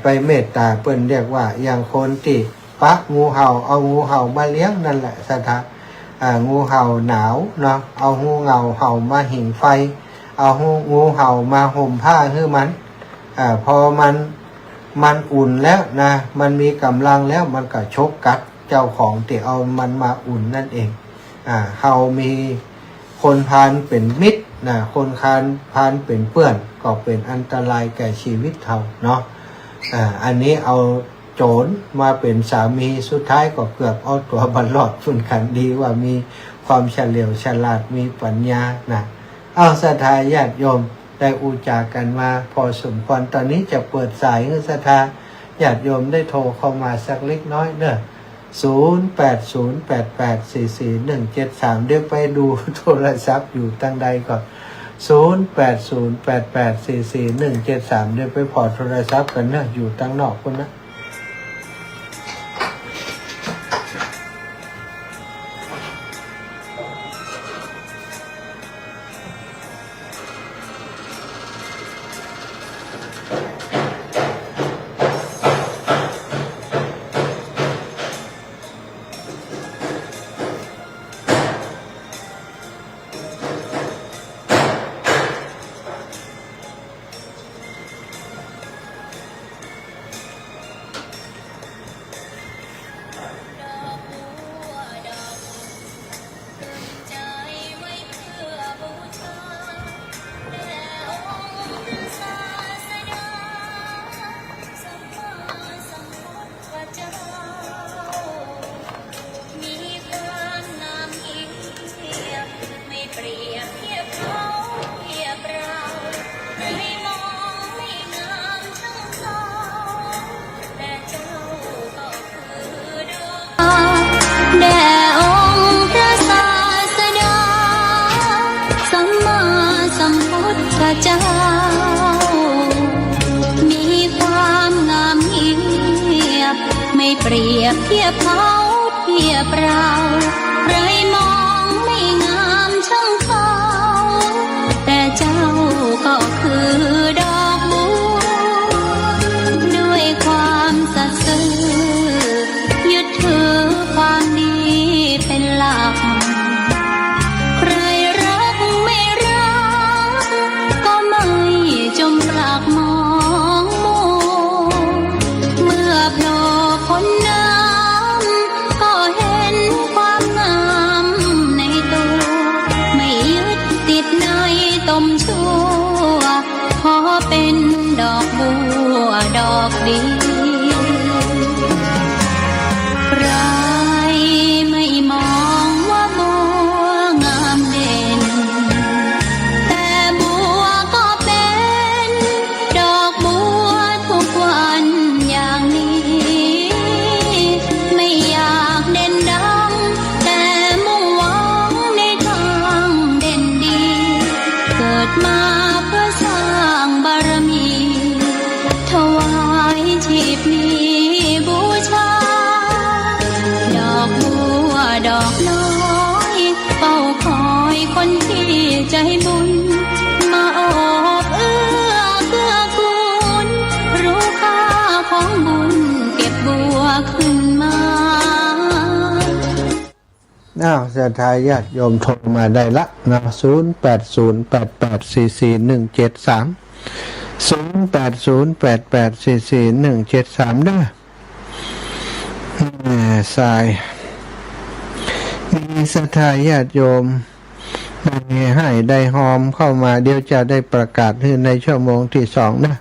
ไปเมตตาเปิ้นเรียกว่าอย่างคนที่ปักงูเห่าเอางูเห่ามาเลี้ยงนั่นแหละสถางูเห่าหนาวเนาะเอางูเห่ามาหิ่งไฟเอางูเห่ามาห่มผ้าให้มันพอมันอุ่นแล้วนะมันมีกำลังแล้วมันก็ชกกัดเจ้าของที่เอามันมาอุ่นนั่นเองเห่ามีคนพาลเป็นมิตรนะคนพาลเป็นเพื่อนก็เป็นอันตรายแก่ชีวิตเฮาเนาะอันนี้เอาโจรมาเป็นสามีสุดท้ายก็เกือบเอาตัวบรรลอดฝุ่นขันดีว่ามีความเฉลียวฉลาดมีปัญญานะเอาศรัทธาญาติโยมได้อุจากันมาพอสมควรตอนนี้จะเปิดสายให้ศรัทธาญาติโยมได้โทรเข้ามาสักเล็กน้อยเด้อ0808844173เดี๋ยวไปดูโทรศัพท์อยู่ตั้งใดก่อน0808844173เดี๋ยวไปพอโทรศัพท์กันนะอยู่ตั้งนอกคนนะเจ้ามีความงามเงียบไม่เปรียบเทียบเขาเทียบเราใครมองไม่งามช่างเขาแต่เจ้าก็คือดอกบัวด้วยความสัตย์ซื่อยึดถือความดีเป็นหลักมองมัวเมื่อโผล่พ้นน้ำก็เห็นความงามในตัวไม่ยึดติดในต้มชั่วขอเป็นดอกบัวดอกดีใครไม่มองว่าบัวงามเด่นแต่บัวก็เป็นดอกบัวทุกวันอย่างนี้ไม่อยากเด่นดังแต่มุ่งหวังในทางเด่นดีเกิดมาเพื่อสร้างบารมีถวายชีพนี้บูชาดอกบัวดอกน้อยเฝ้าคอยคนที่ใจบุญมาโอบเอื้อเกื้อกูลรู้ค่าของบุญเก็บบัวขึ้นมาศรัทธาญาติโยมโทรมาได้ละนะ0808844173 0808844173เด้อสายมีศรัทธาญาติโยมให้ได้หอมเข้ามาเดี๋ยวจะได้ประกาศในชั่วโมงที่2นะ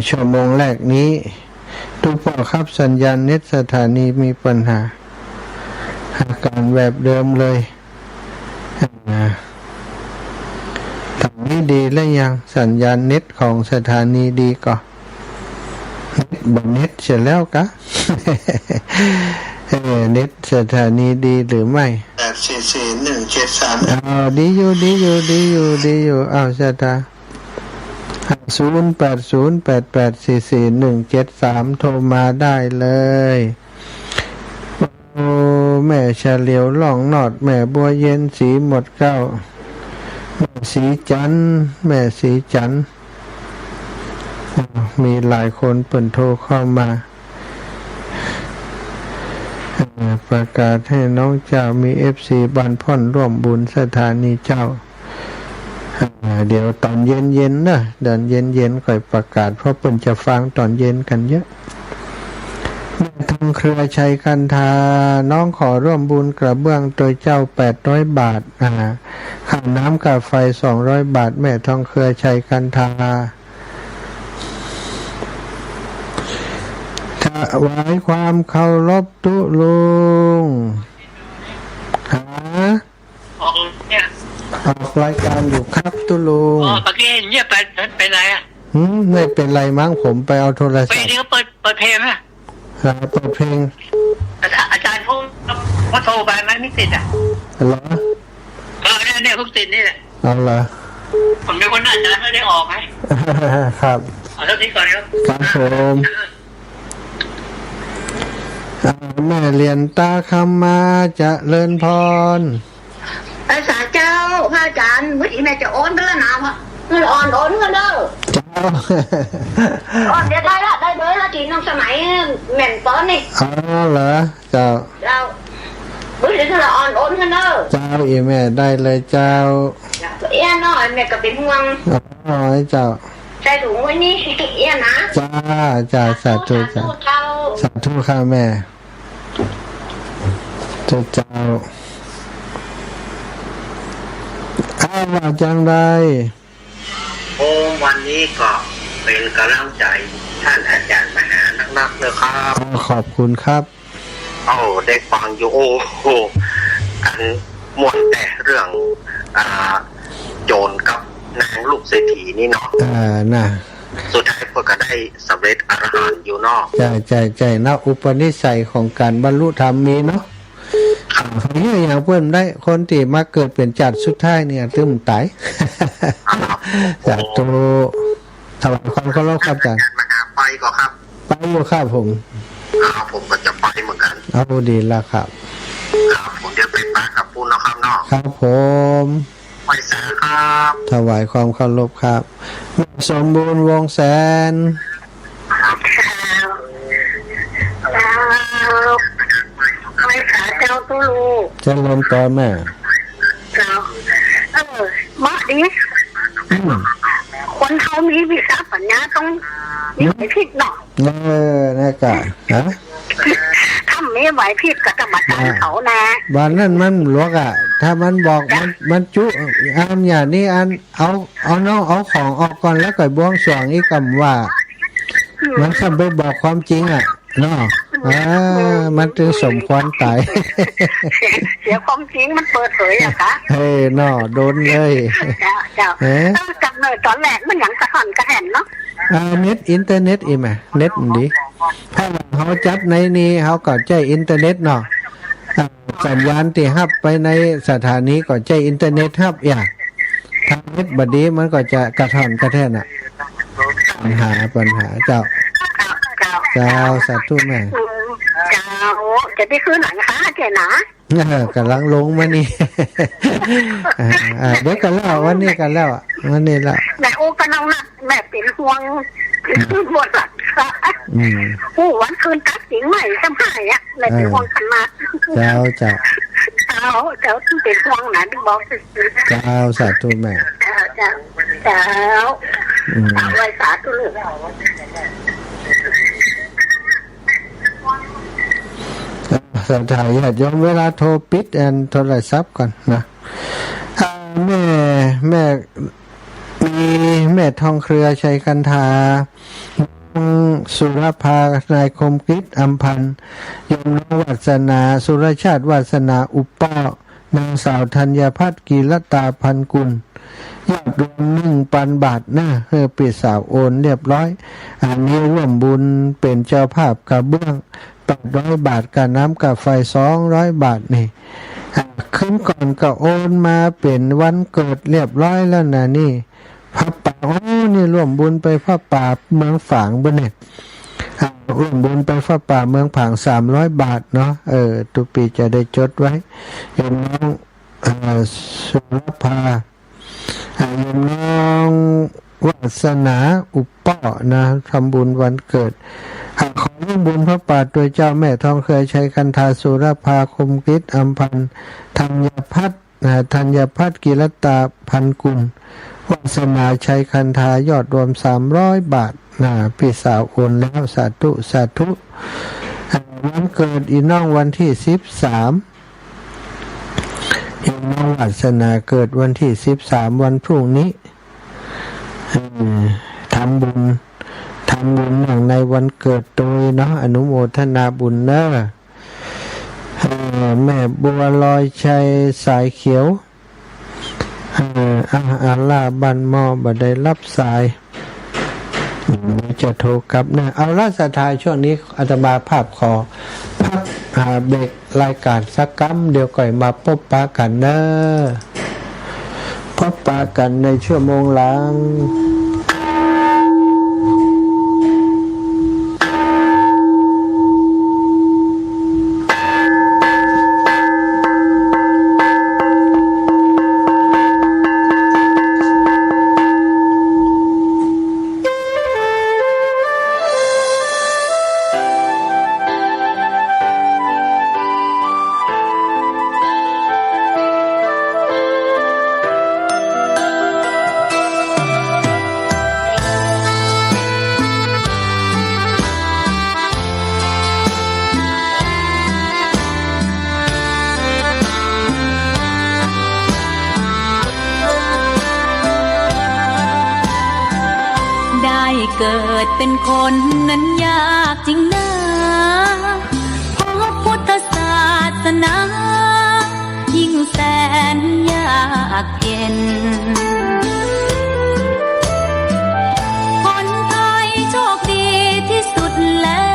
ชั่วโมงแรกนี้ทุกพ่อครับสัญญาณเน็ตสถานีมีปัญหาอาการแบบเดิมเลยตอนนี้ดีแล้วยังสัญญาณเน็ตของสถานีดีก่อนเน็ตเสร็จแล้วกะ เน็ตสถานีดีหรือไม่844-173ดีอยู่เอาสถา0808844173โทรมาได้เลยโอ้แม่เฉลียวล่องนอดแม่บัวเย็นสีหมดเก้าแม่สีจัน มีหลายคนเปิ่นโทรเข้ามาประกาศให้น้องเจ้ามีFCบันพ่อนร่วมบุญสถานีเจ้าเดี๋ยวตอนเย็นๆนะเดินเย็นๆค่อยประกาศเพราะเปิ่นจะฟังตอนเย็นกันเยอะทางเครือชัยคันธาน้องขอร่วมบุญกระเบื้องโดยเจ้า800 บาทค่าน้ำกับไฟ200 บาทแม่ทองเครือชัยคันธาถวายความเคารพตุลุงหา ออกเนี่ย ออกรายการอยู่ครับตุลุง เมื่อกี้เงียบไปไหนอ่ะ ไม่เป็นไรมั้งผมไปเอาโทร ไป ศัพท์ เดี๋ยวเปิดเพลงนะ เปิดเพลง อาจารย์เขาโทรไปไหมไม่ติดอ่ะ เหรอ เนี่ยพวกติดนี่แหละ เอาเหรอ ผมเป็นคนอาจารย์ไม่ได้ออกไหม ครับ เอาเท่านี้ก่อนครับ ครับผมแม่เรียนตาคำมาจะเลินพร ภาษาเจ้าพระอาจารย์มื่อกี้แม่จะโอนไปแล้วนะพะเงินอ่อนโอนเงินเด้อ เจ้า อ่อนเดี๋ยวได้ละได้เบอร์ละทีน้องสมัยแม่นตอนนี่ อ๋อเหรอเจ้า เจ้าเบอร์เดี๋ยวถ้าเราอ่อนโอนเงินเด้อ เจ้าอีแม่ได้เลยเจ้า เอี้ยน้อยแม่ก็เป็นห่วง อ๋อเจ้า ใส่ถุงไว้นี่เอี้ยนะ จ้าสาธุจ้า เจ้า สาธุค่ะแม่เจ้าอ้าวว่าจังไร โอ้วันนี้ก็เป็นกำลังใจท่านอาจารย์มหานักๆเลยครับ ขอบคุณครับ โอ้ได้ฟังอยู่โอ้โหอันม่วนแต่เรื่องโจรกับนางลูกเศรษฐีนี่เนาะ น่ะ สุดท้ายพวกก็ได้สำเร็จอรหันต์อยู่เนอก ใจนะอุปนิสัยของการบรรลุธรรมมีเนาะเนี่ยอย่างเพื่อนได้คนที่มาเกิดเป็นจัดสุดท้ายเนี่ยตึมตาย จากตัวถวายความเคารพครับอาจารย์ มหาไปก็ครับ ไปอยู่ครับผม ผมก็จะไปเหมือนกัน เอาดีละครับ ครับผมจะไปปากับปูนนะครับเนอก ครับผม ไปสาครับ ถวายความเคารพครับสมบูรณ์วงแสน ภาษาเจ้าตุลู จะลงต่อแม่ เจ้าเหมาะดีคนเขามีวิชาปัญญาต้องมีไหวพริบเนาะ นะกะฮะ ถ้าไม่ไหวพริบก็จะมาตามเขานะ บ้านนั่นมันหลวกอ่ะ ถ้ามันบอกมันจุอันอย่างนี้อันเอาน้องเอาของออกก่อนแล้วก็บวงสรวงอีกคำว่า มันทำไปบอกความจริงอ่ะเนาะมันจึงสมควรตาย เสียความจริงมันเปิดเผยอะคะ เฮ้ยเนาะโดนเลย เจ้าจำเลยตอนแรกมันอย่างกระหันกระแห่นเนาะ เน็ตอินเทอร์เน็ตอีแม่เน็ตดีถ้าเขาจับในนี้เขาก็ใช้อินเทอร์เน็ตเนาะสัญญาณที่ฮับไปในสถานีก็ใช้อินเทอร์เน็ตฮับอย่างถ้าเน็ตบดีมันก็จะกระท่อนกระแท่นอ่ะปัญหาเจ้าสาธุแม่ เจ้าจะได้คืนหนังคะเจ๊นะ กำลังลงมานี่ เดี๋ยวกันแล้ววันนี้กันแล้ววันนี้แล้ว แม่โอ้ก็น้องนัดแม่เป็นห่วงบทหลักค่ะวันคืนตัดสินใหม่สมัยอ่ะแม่เป็นห่วงขนาดเจ้าเป็นห่วงนะที่บอกเจ้าสาธุแม่เจ้าไว้สาธุเลย สถานญาติโยมเวลาโทรปิดโทรศัพท์ก่อนนะแม่มีแม่ทองเครือชัยคันธาสุรภานายคมกฤษอัมพันธ์ยมนวัสนาสุรชาติวาสนาอุปป้านางสาวธัญพัฒน์กีรตาพันกุลยอดรวม1,000 บาทนะปีสาวโอนเรียบร้อยอันนี้ร่วมบุญเป็นเจ้าภาพกระเบื้อง800 บาทกับน้ำกับไฟ200 บาทนี่ขึ้นก่อนก็โอนมาเป็นวันเกิดเรียบร้อยแล้วนะนี่พระป่านี่ร่วมบุญไปพระป่าเมืองฝางบ่เนี่ยร่วมบุญไปพระป่าเมืองฝาง300 บาทเนาะตุปีจะได้จดไว้โยมน้องสุรภาโยมน้อง วาสนาอุปเปาะนะทำบุญวันเกิดขอร่วมบุญพระป่าตัวเจ้าแม่ทองเคยชัยคันธาสุรภาคมฤทธิ์อัมพันธ์ธัญพัฒน์ธัญพัฒน์กิรตาพันกุลวาสนาชัยคันธายอดรวม300 บาทพี่สาวโอนแล้วสาธุสาธุวันเกิดอีน้องวันที่13อีน้องวาสนาเกิดวันที่13วันพรุ่งนี้ทำบุญอย่างในวันเกิดโดยเนาะอนุโมทนาบุญเนอะแม่บัวลอยชัยสายเขียวอาลาบันมอบ่ได้รับสายจะโทรกลับนะเอาราชทายช่วงนี้อาตมาภาพขอพักเบรกรายการสักกัมเดี๋ยวก่อยมาพบปะกันเนอะพบปะกันในชั่วโมงหลังเกิดเป็นคนนั้นยากจริงนะเพราะพุทธศาสนายิ่งแสนยากเย็นคนไทยโชคดีที่สุดแล้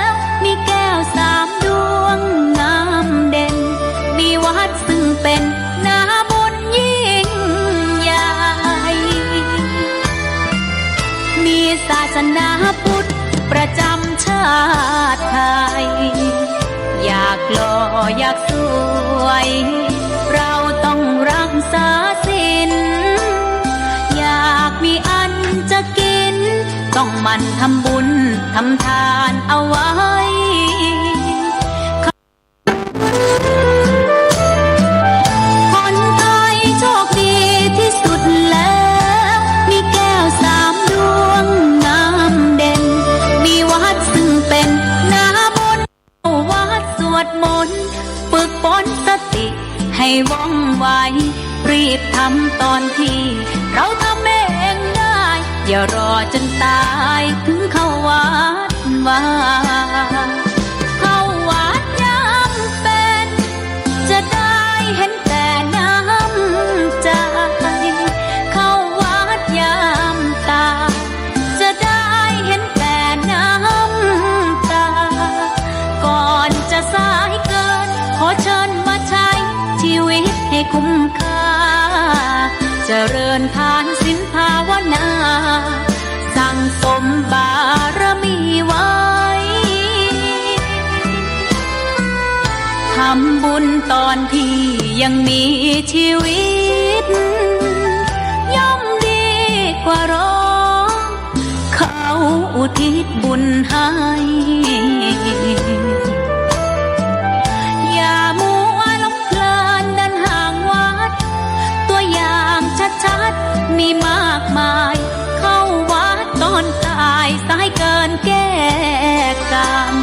วมีแก้ว3 ดวงงามเด่นมีวัดซึ่งเป็นนาบุญยิ่งใหญ่มีศาสนาพุทธประจำชาติไทยอยากหล่ออยากสวยเราต้องรักษาศีลอยากมีอันจะกินต้องหมั่นทำบุญทำทานเอาไว้คนไทยโชคดีที่สุดแล้วมีแก้ว3 ดวงงามเด่นมีวัดซึ่งเป็นนาบุญวัดสวดมนต์ฝึกฝนสติให้ว่องไวรีบทำตอนที่เราทำเองได้อย่ารอจนตายถึงเข้าวัดว่าเข้าวัดยามเป็นจะได้เห็นแต่น้ำใจเข้าวัดยามตายจะได้เห็นแต่น้ำตาก่อนจะสายเกินขอเชิญมาใช้ชีวิตให้คุ้มค่าเจริญทานศีลภาวนาสั่งสมบารมีไว้ทำบุญตอนที่ยังมีชีวิตย่อมดีกว่ารอเขาอุทิศบุญให้อย่ามัวหลงเพลินเดินห่างวัดตัวอย่างชัดๆมีมากมายเข้าวัดตอนตายสายเกินแก้กรรม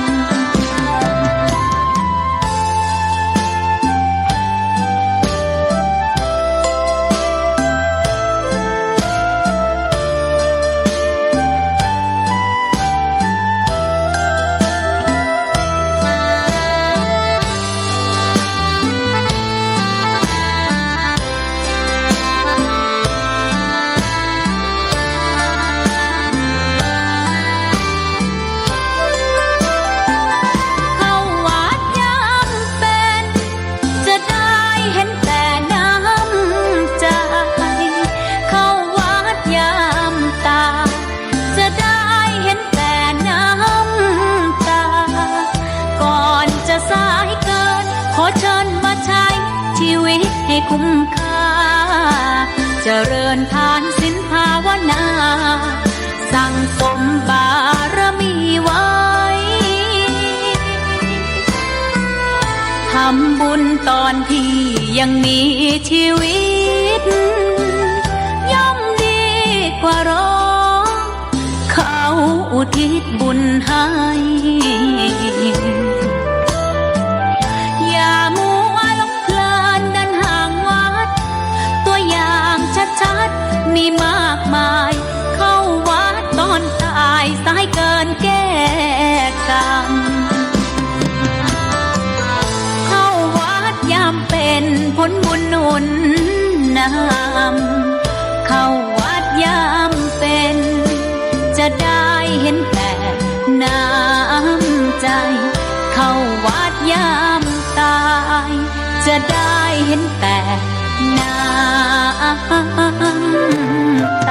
คุ้มค่าเจริญทานศีลภาว นาสั่งสมบารมีไว้ทำบุญตอนที่ยังมีชีวิตย่อมดีกว่ารอเขาอุทิศบุญให้อย่ามัวหลงเพลินเดินห่างวัดตัวอย่างชัดๆมีมากมายเข้าวัดตอนตายสายเกินแก้กรรมเข้าวัดยามเป็นผลบุญหนุนนำเข้าวัดยามเป็นจะได้เห็นแต่น้ำใจเข้าวัดยามตายจะได้เห็นแต่น้ำตา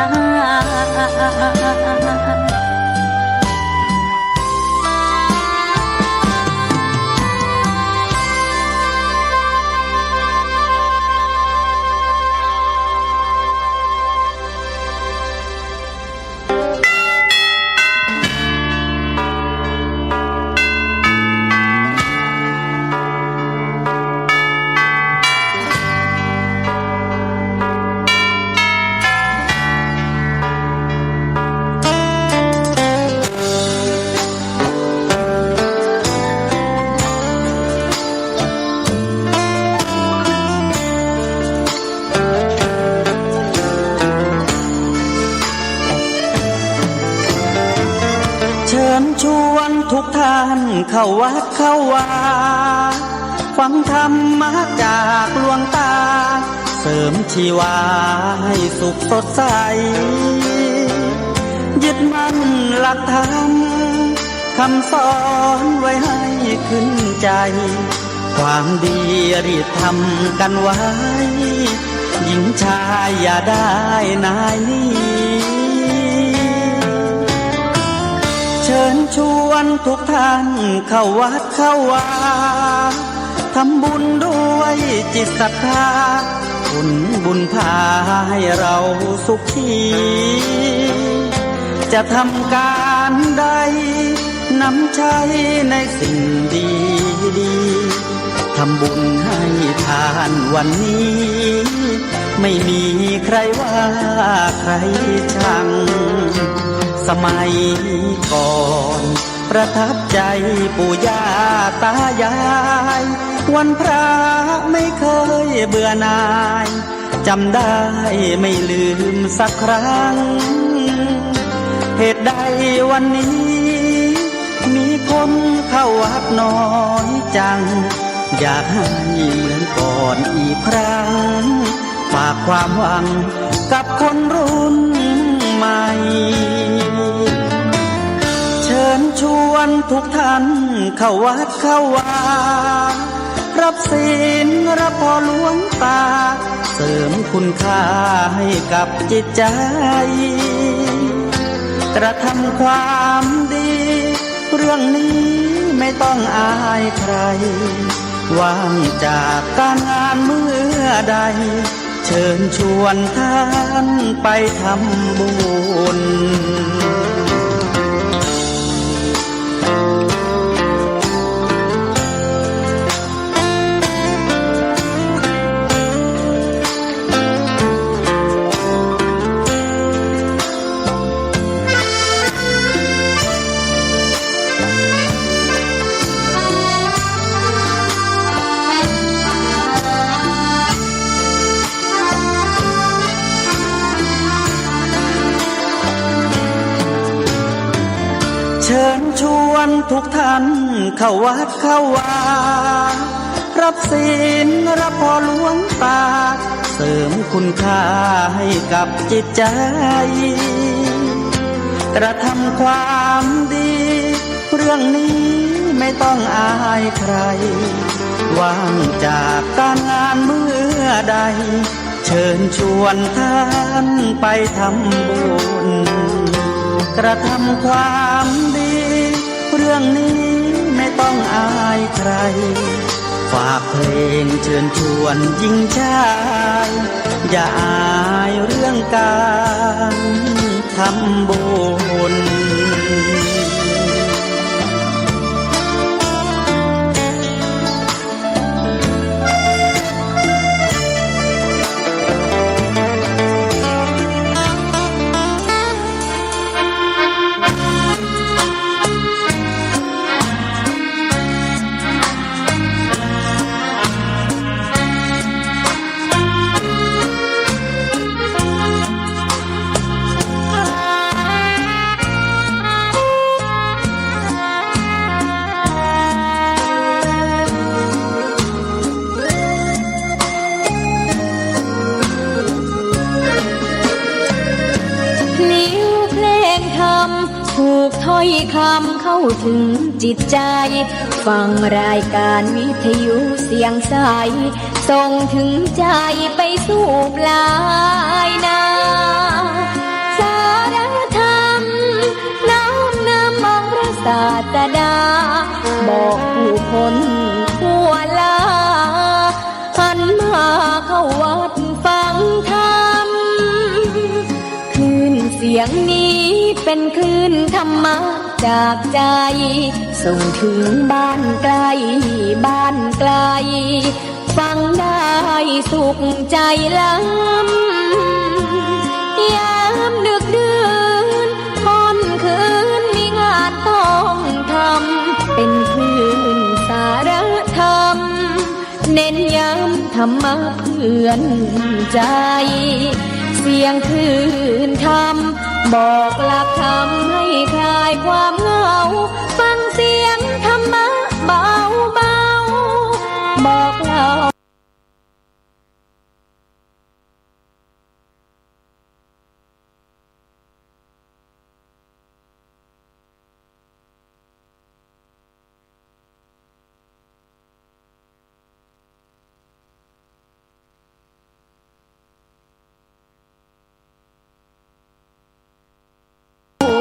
ชวนทุกท่านเข้าวัดเข้าวาฟังธรรมะจากหลวงตาเสริมชีวาให้สุขสดใสยึดมั่นหลักธรรมคำสอนไว้ให้ขึ้นใจความดีรีบทำกันไว้หญิงชายอย่าได้นายนี้เชิญชวนทุกท่านเข้าวัดเข้าวาทำบุญด้วยจิตศรัทธาบุญพาให้เราสุขีจะทำการใดนำใช้ในสิ่งดีดีทำบุญให้ทานวันนี้ไม่มีใครว่าใครชังสมัยก่อนประทับใจปู่ย่าตายายวันพระไม่เคยเบื่อหน่ายจำได้ไม่ลืมสักครั้งเหตุใดวันนี้มีคนเข้าวัดน้อยจังอยากให้เหมือนก่อนอีกครั้งฝากความหวังกับคนรุ่นใหม่เชิญชวนทุกท่านเข้าวัดเข้าวารับศีลรับพรหลวงตาเสริมคุณค่าให้กับจิตใจกระทำความดีเรื่องนี้ไม่ต้องอายใครว่างจากการงานเมื่อใดเชิญชวนท่านไปทำบุญเชิญชวนทุกท่านเข้าวัดเข้าวารับศีลรับพรหลวงตาเสริมคุณค่าให้กับจิตใจกระทำความดีเรื่องนี้ไม่ต้องอายใครว่างจากการงานเมื่อใดเชิญชวนท่านไปทำบุญกระทำความดีเรื่องนี้ไม่ต้องอายใคร ฝากเพลงเชิญชวนหญิงชายอย่าอายเรื่องการทำบุญ ถูกถ้อยคำเข้าถึงจิตใจฟังรายการวิทยุเสียงใสส่งถึงใจไปสู่ปลายนาสารธรรมน้อมนำมองพระศาสดาบอกผู้คนทั่วลาหันมาเข้าวัดฟังธรรมคลื่นเสียงนี้เป็นคลื่นธรรมะจากใจส่งถึงบ้านไกลบ้านไกลฟังได้สุขใจล้ำยามดึกดื่นค่ำคืนมีงานต้องทำเป็นคลื่นสารธรรมเน้นย้ำธรรมะเพื่อนใจเสียงคลื่นธรรมบอกหลักธรรมให้คลายความเหงาฟังเสียงธรรมะเบาเบาบอกเรา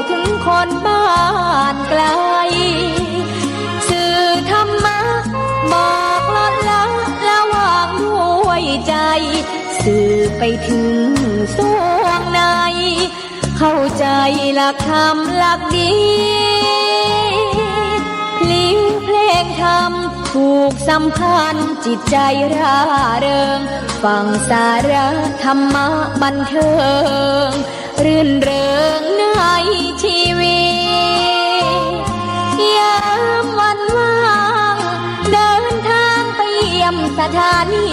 ถึงคนบ้านไกลสื่อธรรมะบอกลดละระหว่างด้วยใจสื่อไปถึงสวงในเข้าใจหลักธรรมหลักดีพลิ้วเพลงธรรมถูกสัมพันธ์จิตใจร่าเริงฟังสาระธรรมะบันเทิงรื่นเริงในชีวิตยามวันว่างเดินทางไปเยี่ยมสถานี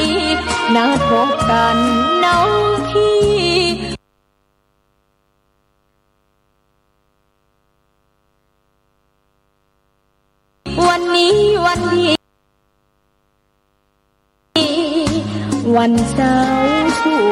นัดพบกันน้องพี่วันนี้วันดีวันเสาร์สู่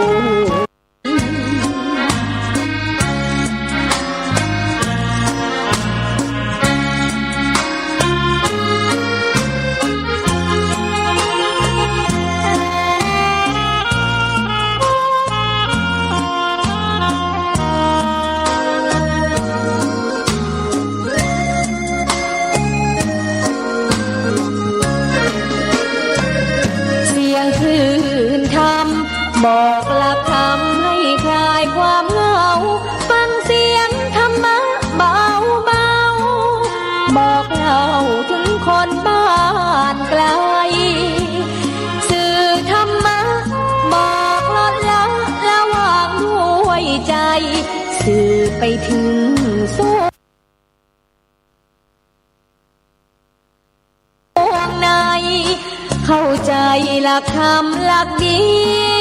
บอกหลักธรรมให้คลายความเหงาฟังเสียงธรรมะเบาเบาบอกเล่าถึงคนบ้านไกลสื่อธรรมะบอกลดละระหว่างด้วยใจสื่อไปถึงสวงในเข้าใจหลักธรรมหลักดี